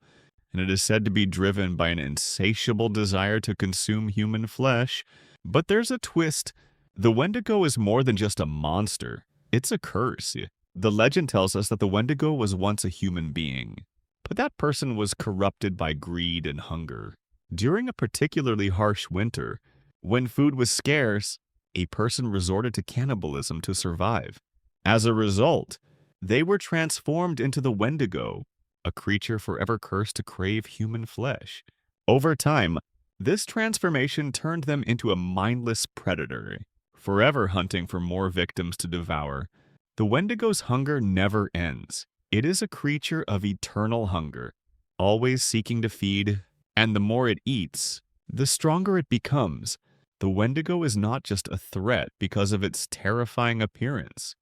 and it is said to be driven by an insatiable desire to consume human flesh. But there's a twist. The Wendigo is more than just a monster. It's a curse. The legend tells us that the Wendigo was once a human being, but that person was corrupted by greed and hunger. During a particularly harsh winter, when food was scarce, a person resorted to cannibalism to survive. As a result, they were transformed into the Wendigo, a creature forever cursed to crave human flesh. Over time, This transformation turned them into a mindless predator, forever hunting for more victims to devour. The Wendigo's hunger never ends. It is a creature of eternal hunger, always seeking to feed, and the more it eats, the stronger it becomes. The Wendigo is not just a threat because of its terrifying appearance.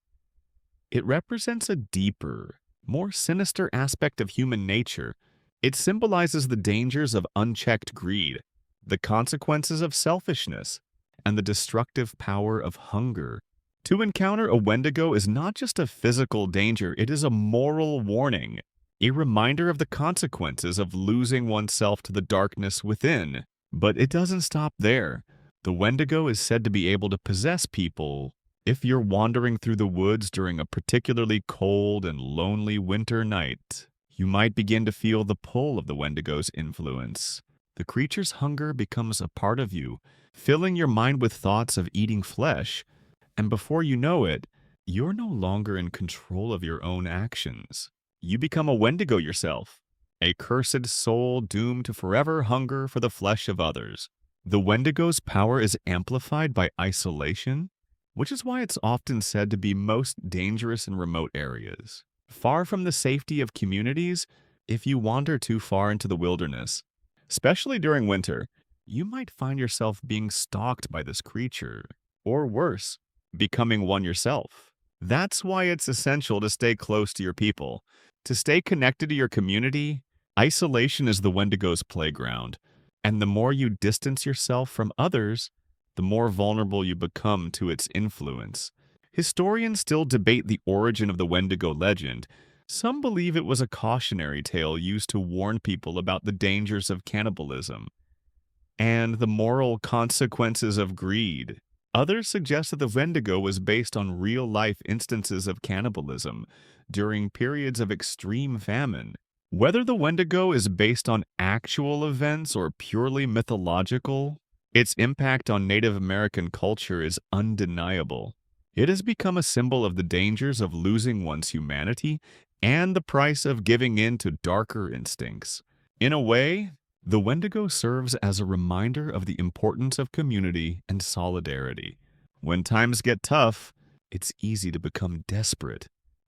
It represents a deeper, more sinister aspect of human nature. It symbolizes the dangers of unchecked greed, the consequences of selfishness, and the destructive power of hunger. To encounter a Wendigo is not just a physical danger, it is a moral warning, a reminder of the consequences of losing oneself to the darkness within. But it doesn't stop there. The Wendigo is said to be able to possess people. If you're wandering through the woods during a particularly cold and lonely winter night, you might begin to feel the pull of the Wendigo's influence. The creature's hunger becomes a part of you, filling your mind with thoughts of eating flesh, and before you know it, you're no longer in control of your own actions. You become a Wendigo yourself, a cursed soul doomed to forever hunger for the flesh of others. The Wendigo's power is amplified by isolation, which is why it's often said to be most dangerous in remote areas. Far from the safety of communities, if you wander too far into the wilderness, especially during winter, you might find yourself being stalked by this creature, or worse, becoming one yourself. That's why it's essential to stay close to your people. To stay connected to your community, isolation is the Wendigo's playground, and the more you distance yourself from others, the more vulnerable you become to its influence. Historians still debate the origin of the Wendigo legend. Some believe it was a cautionary tale used to warn people about the dangers of cannibalism and the moral consequences of greed. Others suggest that the Wendigo was based on real-life instances of cannibalism during periods of extreme famine. Whether the Wendigo is based on actual events or purely mythological, its impact on Native American culture is undeniable. It has become a symbol of the dangers of losing one's humanity and the price of giving in to darker instincts. In a way, the Wendigo serves as a reminder of the importance of community and solidarity. When times get tough, it's easy to become desperate,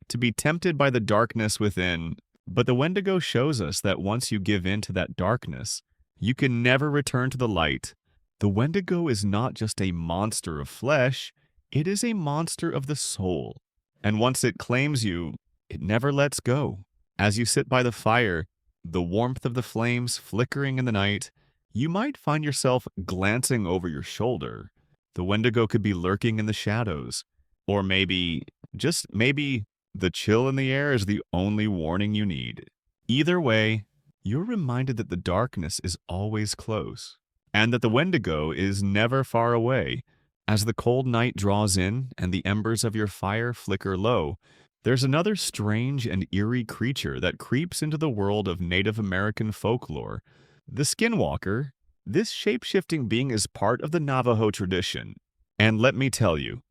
to be tempted by the darkness within. But the Wendigo shows us that once you give in to that darkness, you can never return to the light. The Wendigo is not just a monster of flesh, it is a monster of the soul. And once it claims you, it never lets go. As you sit by the fire, the warmth of the flames flickering in the night, you might find yourself glancing over your shoulder. The Wendigo could be lurking in the shadows. Or maybe, just maybe, the chill in the air is the only warning you need. Either way, you're reminded that the darkness is always close, and that the Wendigo is never far away. As the cold night draws in and the embers of your fire flicker low, there's another strange and eerie creature that creeps into the world of Native American folklore. The skinwalker. This shape-shifting being is part of the Navajo tradition. And let me tell you,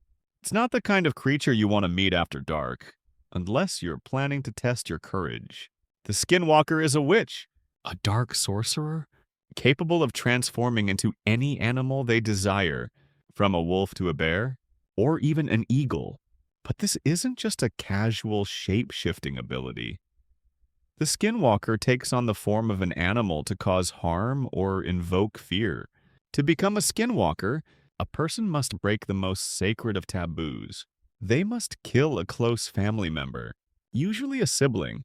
it's not the kind of creature you want to meet after dark, unless you're planning to test your courage. The skinwalker is a witch, a dark sorcerer, capable of transforming into any animal they desire, from a wolf to a bear, or even an eagle. But this isn't just a casual shape-shifting ability. The skinwalker takes on the form of an animal to cause harm or invoke fear. To become a skinwalker, a person must break the most sacred of taboos. They must kill a close family member, usually a sibling,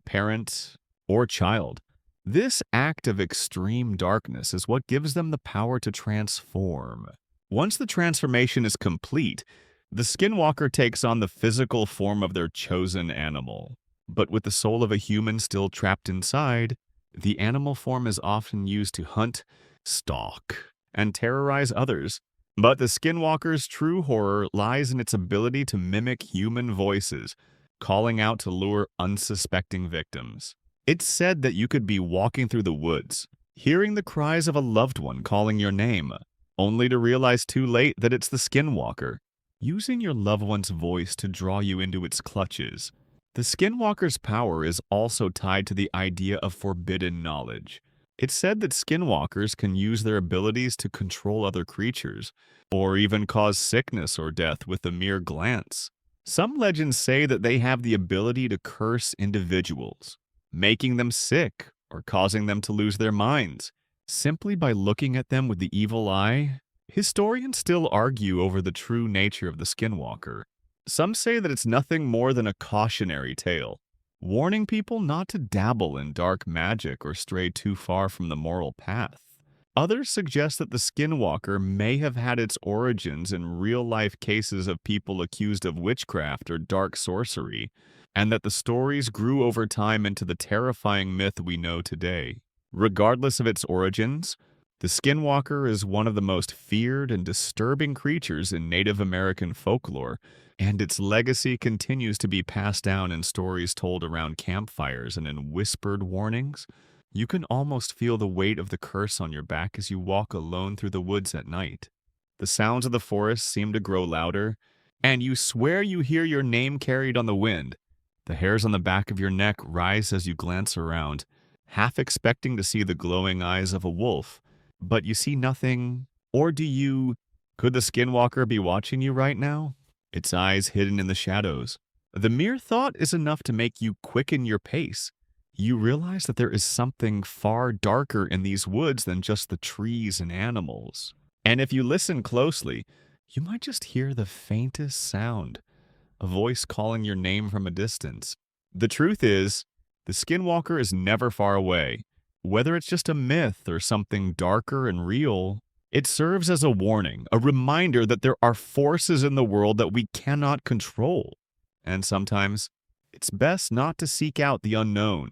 parent, or child. This act of extreme darkness is what gives them the power to transform. Once the transformation is complete, the skinwalker takes on the physical form of their chosen animal. But with the soul of a human still trapped inside, the animal form is often used to hunt, stalk, and terrorize others. But the skinwalker's true horror lies in its ability to mimic human voices, calling out to lure unsuspecting victims. It's said that you could be walking through the woods, hearing the cries of a loved one calling your name, only to realize too late that it's the skinwalker, using your loved one's voice to draw you into its clutches. The skinwalker's power is also tied to the idea of forbidden knowledge. It's said that skinwalkers can use their abilities to control other creatures, or even cause sickness or death with a mere glance. Some legends say that they have the ability to curse individuals, making them sick or causing them to lose their minds, simply by looking at them with the evil eye. Historians still argue over the true nature of the skinwalker. Some say that it's nothing more than a cautionary tale, warning people not to dabble in dark magic or stray too far from the moral path. Others suggest that the skinwalker may have had its origins in real-life cases of people accused of witchcraft or dark sorcery, and that the stories grew over time into the terrifying myth we know today. Regardless of its origins, the skinwalker is one of the most feared and disturbing creatures in Native American folklore, and its legacy continues to be passed down in stories told around campfires and in whispered warnings. You can almost feel the weight of the curse on your back as you walk alone through the woods at night. The sounds of the forest seem to grow louder, and you swear you hear your name carried on the wind. The hairs on the back of your neck rise as you glance around, half expecting to see the glowing eyes of a wolf, but you see nothing. Or do you? Could the skinwalker be watching you right now? Its eyes hidden in the shadows. The mere thought is enough to make you quicken your pace. You realize that there is something far darker in these woods than just the trees and animals. And if you listen closely, you might just hear the faintest sound, a voice calling your name from a distance. The truth is, the skinwalker is never far away. Whether it's just a myth or something darker and real, it serves as a warning, a reminder that there are forces in the world that we cannot control. And sometimes, it's best not to seek out the unknown.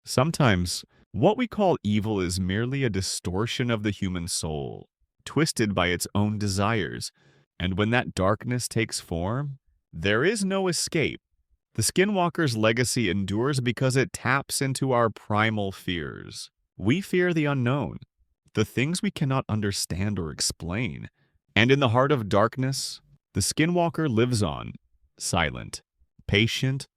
Sometimes, what we call evil is merely a distortion of the human soul, twisted by its own desires. And when that darkness takes form, there is no escape. The skinwalker's legacy endures because it taps into our primal fears. We fear the unknown, the things we cannot understand or explain. And in the heart of darkness, the skinwalker lives on, silent, patient,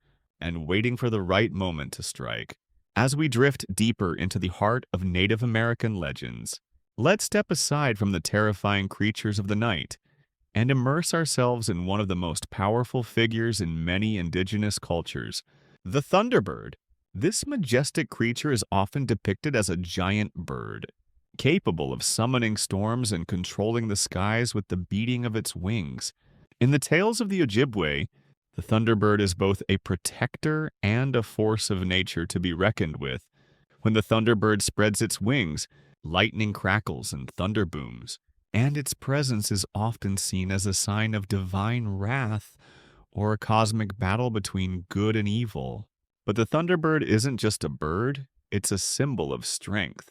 and waiting for the right moment to strike. As we drift deeper into the heart of Native American legends, let's step aside from the terrifying creatures of the night and immerse ourselves in one of the most powerful figures in many indigenous cultures, the thunderbird. This majestic creature is often depicted as a giant bird, capable of summoning storms and controlling the skies with the beating of its wings. In the tales of the Ojibwe, the thunderbird is both a protector and a force of nature to be reckoned with. When the thunderbird spreads its wings, lightning crackles and thunder booms, and its presence is often seen as a sign of divine wrath or a cosmic battle between good and evil. But the thunderbird isn't just a bird, it's a symbol of strength,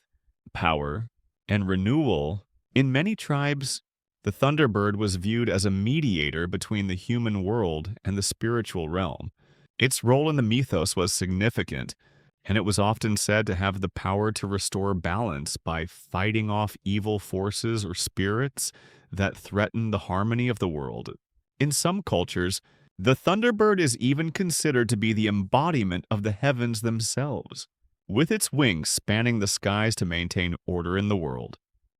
power, and renewal. In many tribes, the thunderbird was viewed as a mediator between the human world and the spiritual realm. Its role in the mythos was significant, and it was often said to have the power to restore balance by fighting off evil forces or spirits that threaten the harmony of the world. In some cultures, the thunderbird is even considered to be the embodiment of the heavens themselves, with its wings spanning the skies to maintain order in the world.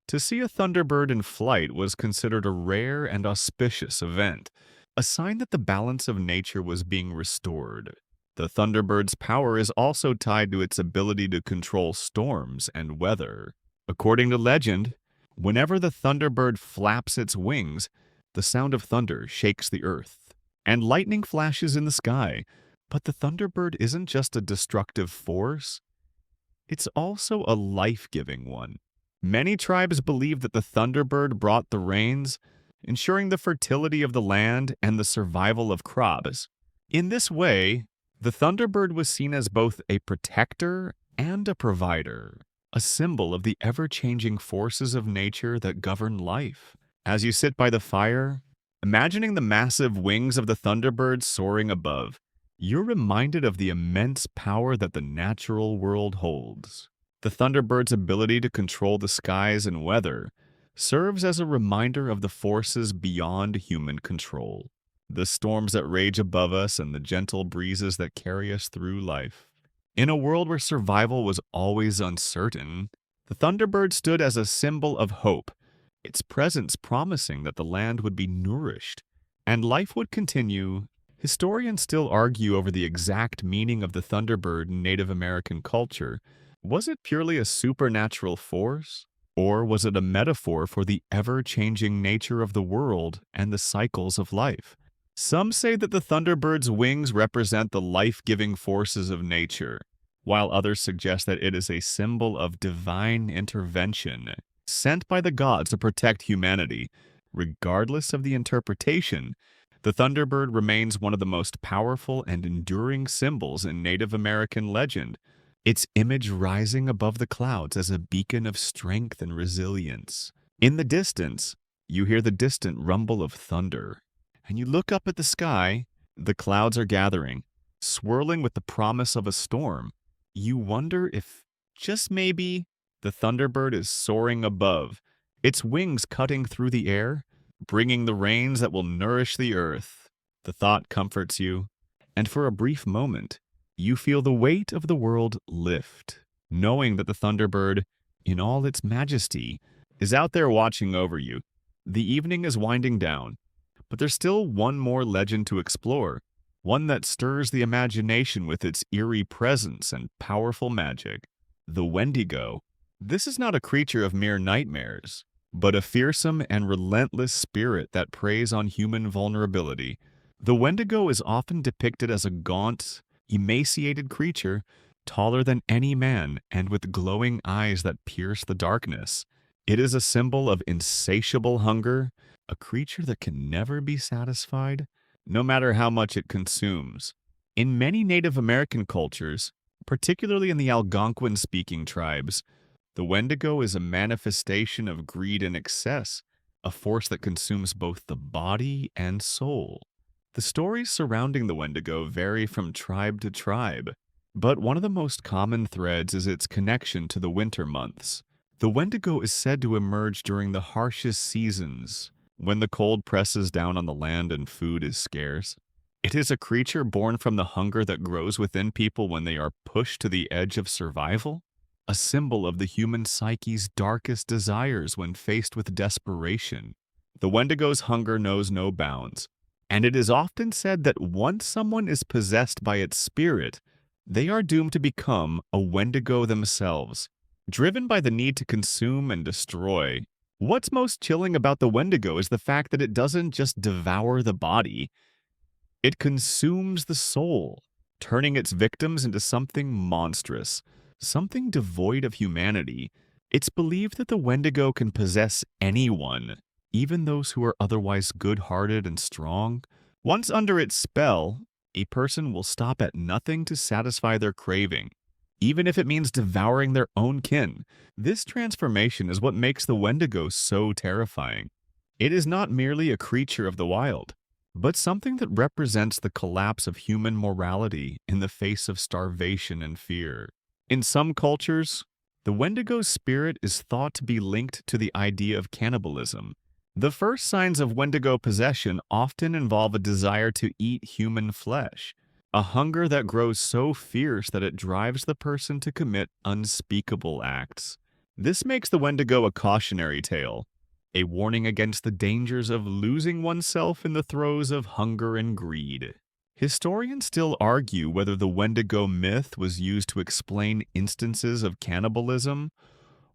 To see a thunderbird in flight was considered a rare and auspicious event, a sign that the balance of nature was being restored. The thunderbird's power is also tied to its ability to control storms and weather. According to legend, whenever the thunderbird flaps its wings, the sound of thunder shakes the earth, and lightning flashes in the sky. But the thunderbird isn't just a destructive force, it's also a life-giving one. Many tribes believe that the thunderbird brought the rains, ensuring the fertility of the land and the survival of crops. In this way, the thunderbird was seen as both a protector and a provider, a symbol of the ever-changing forces of nature that govern life. As you sit by the fire, imagining the massive wings of the thunderbird soaring above, you're reminded of the immense power that the natural world holds. The thunderbird's ability to control the skies and weather serves as a reminder of the forces beyond human control, the storms that rage above us and the gentle breezes that carry us through life. In a world where survival was always uncertain, the The thunderbird stood as a symbol of hope, its presence promising that the land would be nourished and life would continue. Historians still argue over the exact meaning of the thunderbird in Native American culture. Was it purely a supernatural force? Or was it a metaphor for the ever-changing nature of the world and the cycles of life? Some say that the thunderbird's wings represent the life-giving forces of nature, while others suggest that it is a symbol of divine intervention, sent by the gods to protect humanity. Regardless of the interpretation, the thunderbird remains one of the most powerful and enduring symbols in Native American legend, its image rising above the clouds as a beacon of strength and resilience. In the distance, you hear the distant rumble of thunder, and you look up at the sky. The clouds are gathering, swirling with the promise of a storm. You wonder if, just maybe, the thunderbird is soaring above, its wings cutting through the air, bringing the rains that will nourish the earth. The thought comforts you, and for a brief moment, you feel the weight of the world lift, knowing that the thunderbird, in all its majesty, is out there watching over you. The evening is winding down, but there's still one more legend to explore, one that stirs the imagination with its eerie presence and powerful magic. The Wendigo. This is not a creature of mere nightmares, but a fearsome and relentless spirit that preys on human vulnerability. The Wendigo is often depicted as a gaunt, emaciated creature, taller than any man and with glowing eyes that pierce the darkness. It is a symbol of insatiable hunger, a creature that can never be satisfied, no matter how much it consumes. In many Native American cultures, particularly in the Algonquin-speaking tribes, the Wendigo is a manifestation of greed and excess, a force that consumes both the body and soul. The stories surrounding the Wendigo vary from tribe to tribe, but one of the most common threads is its connection to the winter months. The Wendigo is said to emerge during the harshest seasons, when the cold presses down on the land and food is scarce. It is a creature born from the hunger that grows within people when they are pushed to the edge of survival, a symbol of the human psyche's darkest desires when faced with desperation. The Wendigo's hunger knows no bounds, and it is often said that once someone is possessed by its spirit, they are doomed to become a Wendigo themselves, driven by the need to consume and destroy. What's most chilling about the Wendigo is the fact that it doesn't just devour the body, it consumes the soul, turning its victims into something monstrous, something devoid of humanity. It's believed that the Wendigo can possess anyone, even those who are otherwise good-hearted and strong. Once under its spell, a person will stop at nothing to satisfy their craving, even if it means devouring their own kin. This transformation is what makes the Wendigo so terrifying. It is not merely a creature of the wild, but something that represents the collapse of human morality in the face of starvation and fear. In some cultures, the Wendigo's spirit is thought to be linked to the idea of cannibalism. The first signs of Wendigo possession often involve a desire to eat human flesh, a hunger that grows so fierce that it drives the person to commit unspeakable acts. This makes the Wendigo a cautionary tale, a warning against the dangers of losing oneself in the throes of hunger and greed. Historians still argue whether the Wendigo myth was used to explain instances of cannibalism,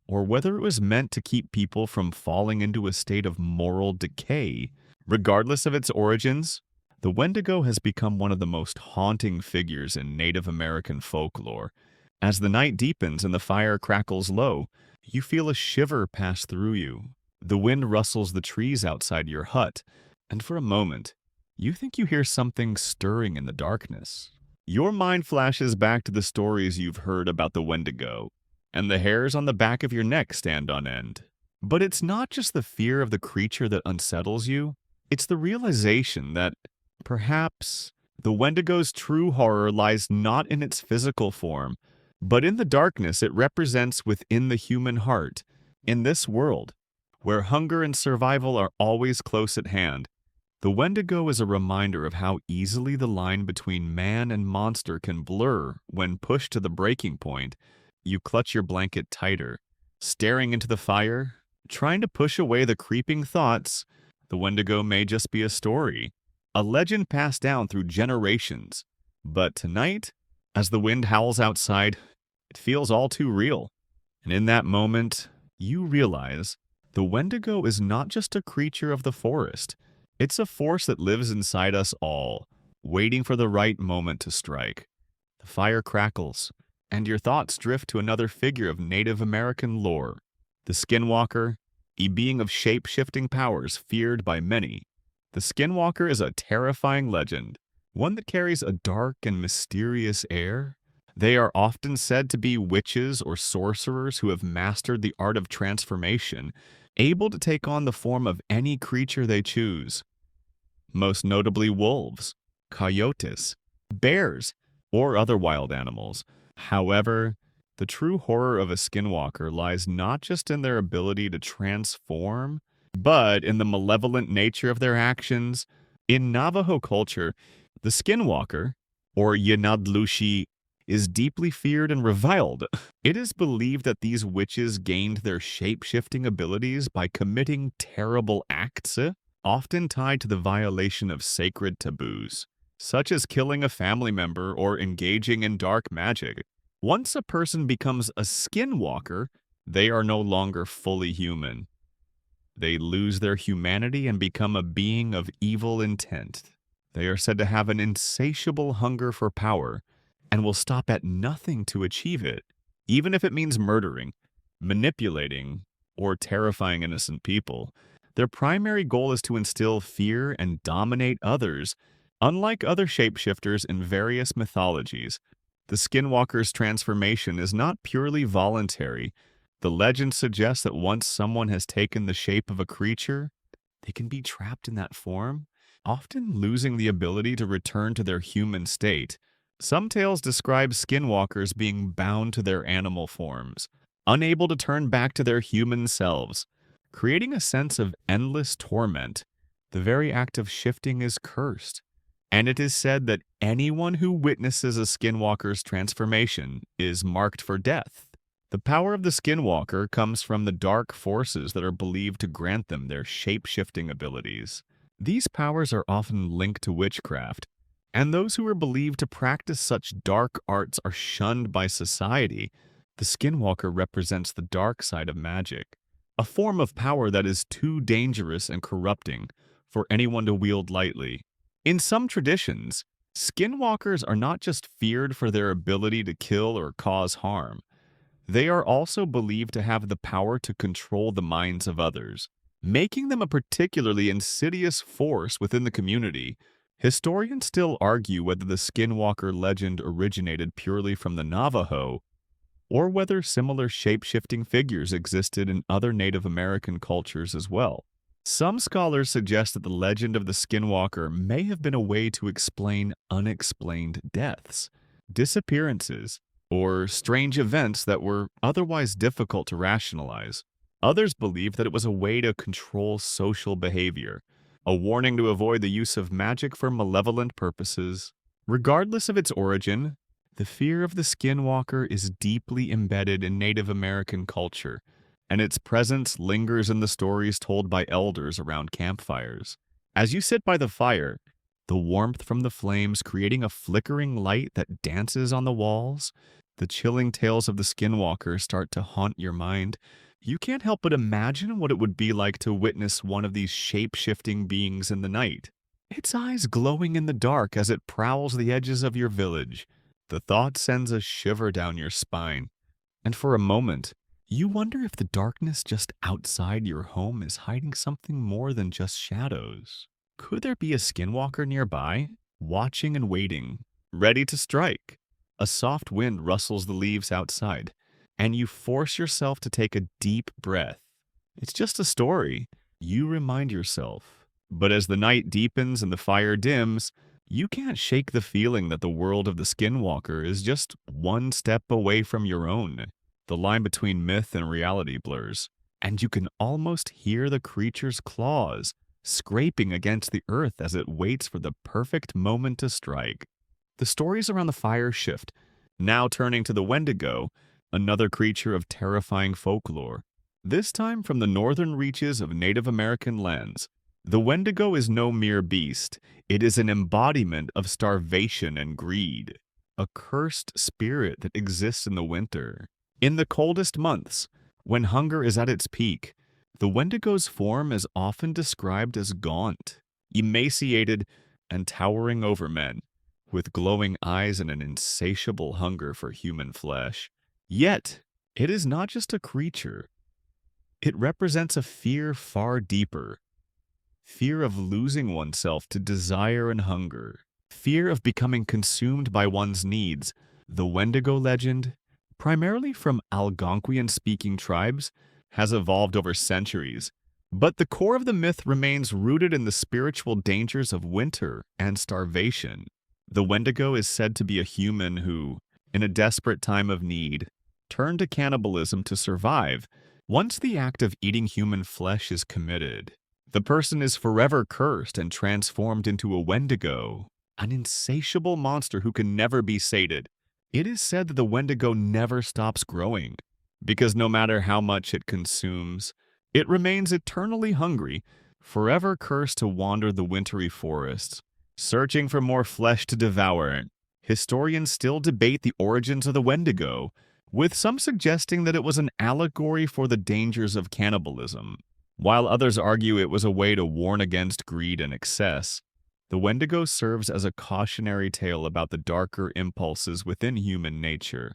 or whether it was meant to keep people from falling into a state of moral decay. Regardless of its origins, the Wendigo has become one of the most haunting figures in Native American folklore. As the night deepens and the fire crackles low, you feel a shiver pass through you. The wind rustles the trees outside your hut, and for a moment, you think you hear something stirring in the darkness. Your mind flashes back to the stories you've heard about the Wendigo, and the hairs on the back of your neck stand on end. But it's not just the fear of the creature that unsettles you, it's the realization that perhaps the Wendigo's true horror lies not in its physical form, but in the darkness it represents within the human heart. In this world, where hunger and survival are always close at hand, the Wendigo is a reminder of how easily the line between man and monster can blur when pushed to the breaking point. You clutch your blanket tighter, Staring into the fire, trying to push away the creeping thoughts, the Wendigo may just be a story, a legend passed down through generations. But tonight, as the wind howls outside, it feels all too real. And in that moment, you realize the Wendigo is not just a creature of the forest. It's a force that lives inside us all, waiting for the right moment to strike. The fire crackles, and your thoughts drift to another figure of Native American lore, the Skinwalker, a being of shape-shifting powers feared by many. The Skinwalker is a terrifying legend, one that carries a dark and mysterious air. They are often said to be witches or sorcerers who have mastered the art of transformation, able to take on the form of any creature they choose. Most notably wolves, coyotes, bears, or other wild animals. However, the true horror of a skinwalker lies not just in their ability to transform, but in the malevolent nature of their actions. In Navajo culture, the skinwalker, or Yanadlushi, is deeply feared and reviled. It is believed that these witches gained their shape-shifting abilities by committing terrible acts, often tied to the violation of sacred taboos, such as killing a family member or engaging in dark magic. Once a person becomes a skinwalker, they are no longer fully human. They lose their humanity and become a being of evil intent. They are said to have an insatiable hunger for power and will stop at nothing to achieve it, even if it means murdering, manipulating, or terrifying innocent people. Their primary goal is to instill fear and dominate others. Unlike other shapeshifters in various mythologies, the Skinwalker's transformation is not purely voluntary. The legend suggests that once someone has taken the shape of a creature, they can be trapped in that form, often losing the ability to return to their human state. Some tales describe skinwalkers being bound to their animal forms, unable to turn back to their human selves, creating a sense of endless torment. The very act of shifting is cursed, and it is said that anyone who witnesses a skinwalker's transformation is marked for death. The power of the skinwalker comes from the dark forces that are believed to grant them their shape-shifting abilities. These powers are often linked to witchcraft, and those who are believed to practice such dark arts are shunned by society. The skinwalker represents the dark side of magic, a form of power that is too dangerous and corrupting for anyone to wield lightly. In some traditions, skinwalkers are not just feared for their ability to kill or cause harm. They are also believed to have the power to control the minds of others, making them a particularly insidious force within the community. Historians still argue whether the skinwalker legend originated purely from the Navajo, or whether similar shape-shifting figures existed in other Native American cultures as well. Some scholars suggest that the legend of the skinwalker may have been a way to explain unexplained deaths, disappearances, or strange events that were otherwise difficult to rationalize. Others believe that it was a way to control social behavior, a warning to avoid the use of magic for malevolent purposes. Regardless of its origin, the fear of the skinwalker is deeply embedded in Native American culture, and its presence lingers in the stories told by elders around campfires. As you sit by the fire, the warmth from the flames creating a flickering light that dances on the walls, the chilling tales of the skinwalker start to haunt your mind. You can't help but imagine what it would be like to witness one of these shape-shifting beings in the night, its eyes glowing in the dark as it prowls the edges of your village. The thought sends a shiver down your spine, and for a moment, you wonder if the darkness just outside your home is hiding something more than just shadows. Could there be a skinwalker nearby, watching and waiting, ready to strike? A soft wind rustles the leaves outside, and you force yourself to take a deep breath. It's just a story, you remind yourself. But as the night deepens and the fire dims, you can't shake the feeling that the world of the skinwalker is just one step away from your own. The line between myth and reality blurs, and you can almost hear the creature's claws scraping against the earth as it waits for the perfect moment to strike. The stories around the fire shift, now turning to the Wendigo, another creature of terrifying folklore. This time from the northern reaches of Native American lands. The Wendigo is no mere beast. It is an embodiment of starvation and greed, a cursed spirit that exists in the winter. In the coldest months, when hunger is at its peak, the Wendigo's form is often described as gaunt, emaciated, and towering over men, with glowing eyes and an insatiable hunger for human flesh. Yet, it is not just a creature. It represents a fear far deeper. Fear of losing oneself to desire and hunger. Fear of becoming consumed by one's needs. The Wendigo legend, primarily from Algonquian-speaking tribes, has evolved over centuries. But the core of the myth remains rooted in the spiritual dangers of winter and starvation. The Wendigo is said to be a human who, in a desperate time of need, turned to cannibalism to survive. Once the act of eating human flesh is committed, the person is forever cursed and transformed into a Wendigo, an insatiable monster who can never be sated. It is said that the Wendigo never stops growing, because no matter how much it consumes, it remains eternally hungry, forever cursed to wander the wintry forests, searching for more flesh to devour. Historians still debate the origins of the Wendigo, with some suggesting that it was an allegory for the dangers of cannibalism, while others argue it was a way to warn against greed and excess. The Wendigo serves as a cautionary tale about the darker impulses within human nature.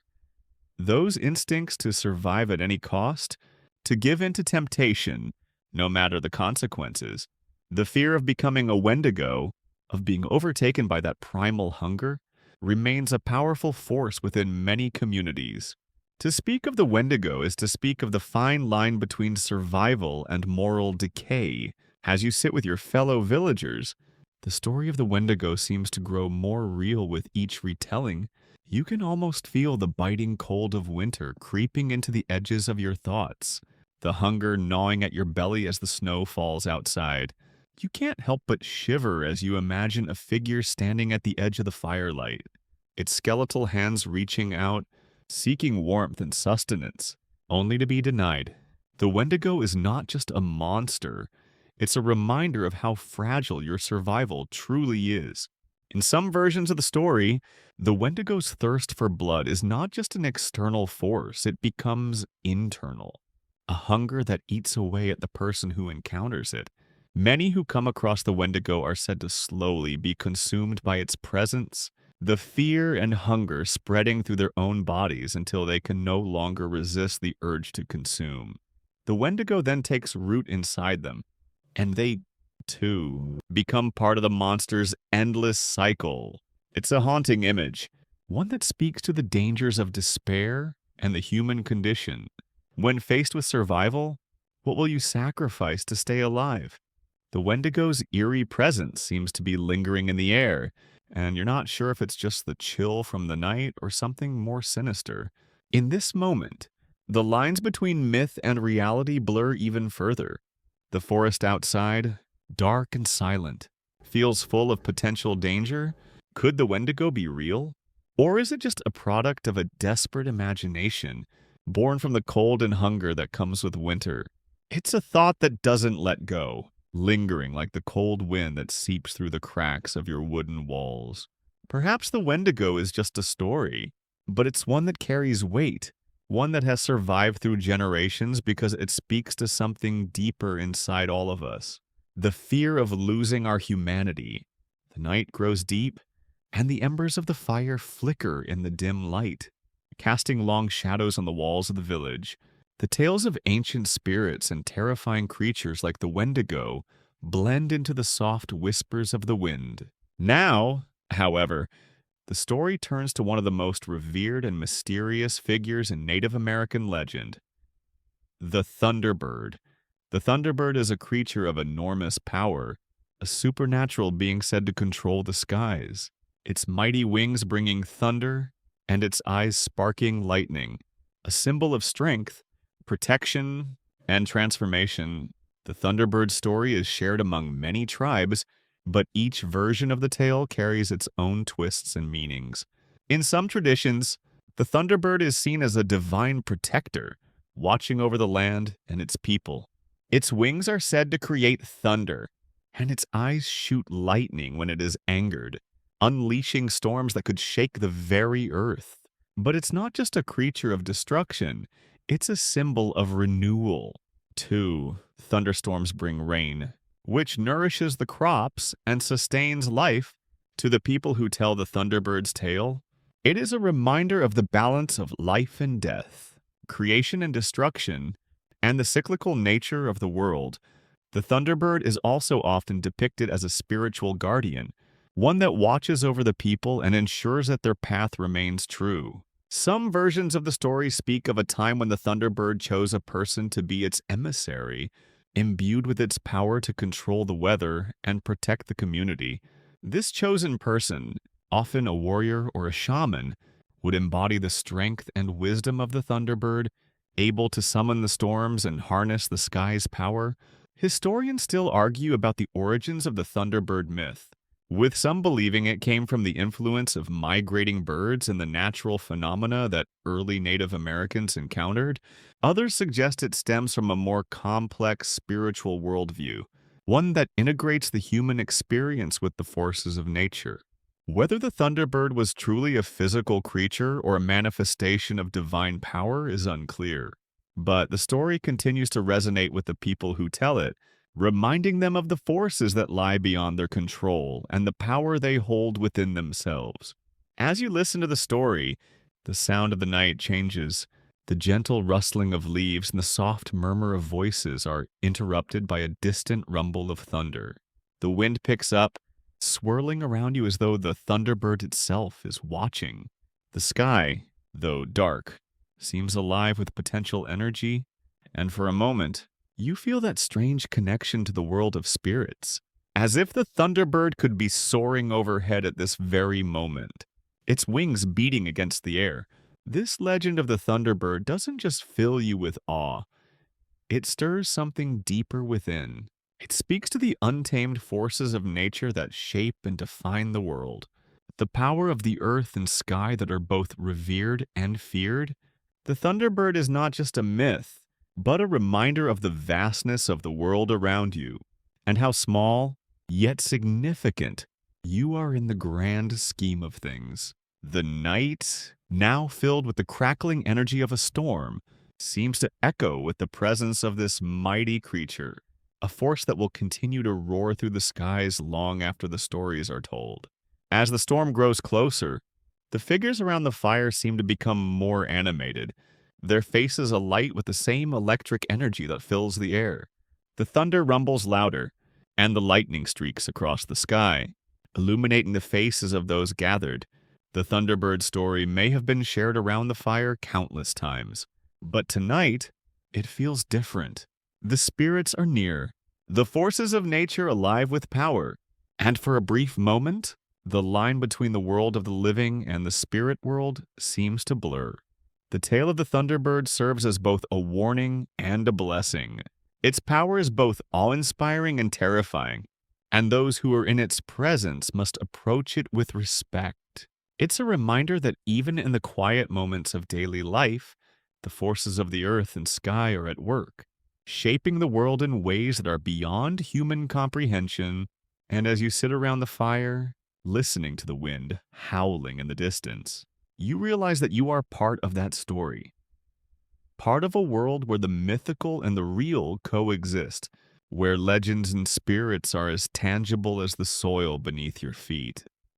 Those instincts to survive at any cost, to give in to temptation, no matter the consequences. The fear of becoming a Wendigo, of being overtaken by that primal hunger, remains a powerful force within many communities. To speak of the Wendigo is to speak of the fine line between survival and moral decay. As you sit with your fellow villagers, the story of the Wendigo seems to grow more real with each retelling. You can almost feel the biting cold of winter creeping into the edges of your thoughts, the hunger gnawing at your belly as the snow falls outside. You can't help but shiver as you imagine a figure standing at the edge of the firelight, its skeletal hands reaching out, seeking warmth and sustenance, only to be denied. The Wendigo is not just a monster, it's a reminder of how fragile your survival truly is. In some versions of the story, the Wendigo's thirst for blood is not just an external force, it becomes internal, a hunger that eats away at the person who encounters it. Many who come across the Wendigo are said to slowly be consumed by its presence, the fear and hunger spreading through their own bodies until they can no longer resist the urge to consume. The Wendigo then takes root inside them, and they, too, become part of the monster's endless cycle. It's a haunting image, one that speaks to the dangers of despair and the human condition. When faced with survival, what will you sacrifice to stay alive? The Wendigo's eerie presence seems to be lingering in the air, and you're not sure if it's just the chill from the night or something more sinister. In this moment, the lines between myth and reality blur even further. The forest outside, dark and silent, feels full of potential danger. Could the Wendigo be real? Or is it just a product of a desperate imagination, born from the cold and hunger that comes with winter? It's a thought that doesn't let go, lingering like the cold wind that seeps through the cracks of your wooden walls. Perhaps the Wendigo is just a story, but it's one that carries weight, one that has survived through generations because it speaks to something deeper inside all of us. The fear of losing our humanity. The night grows deep, and the embers of the fire flicker in the dim light, casting long shadows on the walls of the village. The tales of ancient spirits and terrifying creatures like the Wendigo blend into the soft whispers of the wind. Now, however, the story turns to one of the most revered and mysterious figures in Native American legend, the Thunderbird. The Thunderbird is a creature of enormous power, a supernatural being said to control the skies, its mighty wings bringing thunder and its eyes sparking lightning, a symbol of strength, protection, and transformation. The Thunderbird story is shared among many tribes, but each version of the tale carries its own twists and meanings. In some traditions, The thunderbird is seen as a divine protector, watching over the land and its people. Its wings are said to create thunder, and its eyes shoot lightning when it is angered, unleashing storms that could shake the very earth. But it's not just a creature of destruction, it's a symbol of renewal. 2. Thunderstorms bring rain, which nourishes the crops and sustains life. To the people who tell the thunderbird's tale, it is a reminder of the balance of life and death, creation and destruction, and the cyclical nature of the world. The thunderbird is also often depicted as a spiritual guardian, one that watches over the people and ensures that their path remains true. Some versions of the story speak of a time when the thunderbird chose a person to be its emissary, imbued with its power to control the weather and protect the community. This chosen person, often a warrior or a shaman, would embody the strength and wisdom of the thunderbird, able to summon the storms and harness the sky's power. Historians still argue about the origins of the thunderbird myth, with some believing it came from the influence of migrating birds and the natural phenomena that early Native Americans encountered. Others suggest it stems from a more complex spiritual worldview, one that integrates the human experience with the forces of nature. Whether the thunderbird was truly a physical creature or a manifestation of divine power is unclear. But the story continues to resonate with the people who tell it, reminding them of the forces that lie beyond their control and the power they hold within themselves. As you listen to the story, the sound of the night changes. The gentle rustling of leaves and the soft murmur of voices are interrupted by a distant rumble of thunder. The wind picks up, swirling around you as though the thunderbird itself is watching. The sky, though dark, seems alive with potential energy, and for a moment, you feel that strange connection to the world of spirits, as if the thunderbird could be soaring overhead at this very moment, its wings beating against the air. This legend of the thunderbird doesn't just fill you with awe, it stirs something deeper within. It speaks to the untamed forces of nature that shape and define the world, the power of the earth and sky that are both revered and feared. The thunderbird is not just a myth, but a reminder of the vastness of the world around you, and how small, yet significant, you are in the grand scheme of things. The night, now filled with the crackling energy of a storm, seems to echo with the presence of this mighty creature, a force that will continue to roar through the skies long after the stories are told. As the storm grows closer, the figures around the fire seem to become more animated, their faces alight with the same electric energy that fills the air. The thunder rumbles louder, and the lightning streaks across the sky, illuminating the faces of those gathered. The thunderbird story may have been shared around the fire countless times, but tonight, it feels different. The spirits are near, the forces of nature alive with power, and for a brief moment, the line between the world of the living and the spirit world seems to blur. The tale of the thunderbird serves as both a warning and a blessing. Its power is both awe-inspiring and terrifying, and those who are in its presence must approach it with respect. It's a reminder that even in the quiet moments of daily life, the forces of the earth and sky are at work, shaping the world in ways that are beyond human comprehension. And as you sit around the fire, listening to the wind howling in the distance, you realize that you are part of that story. Part of a world where the mythical and the real coexist, where legends and spirits are as tangible as the soil beneath your feet.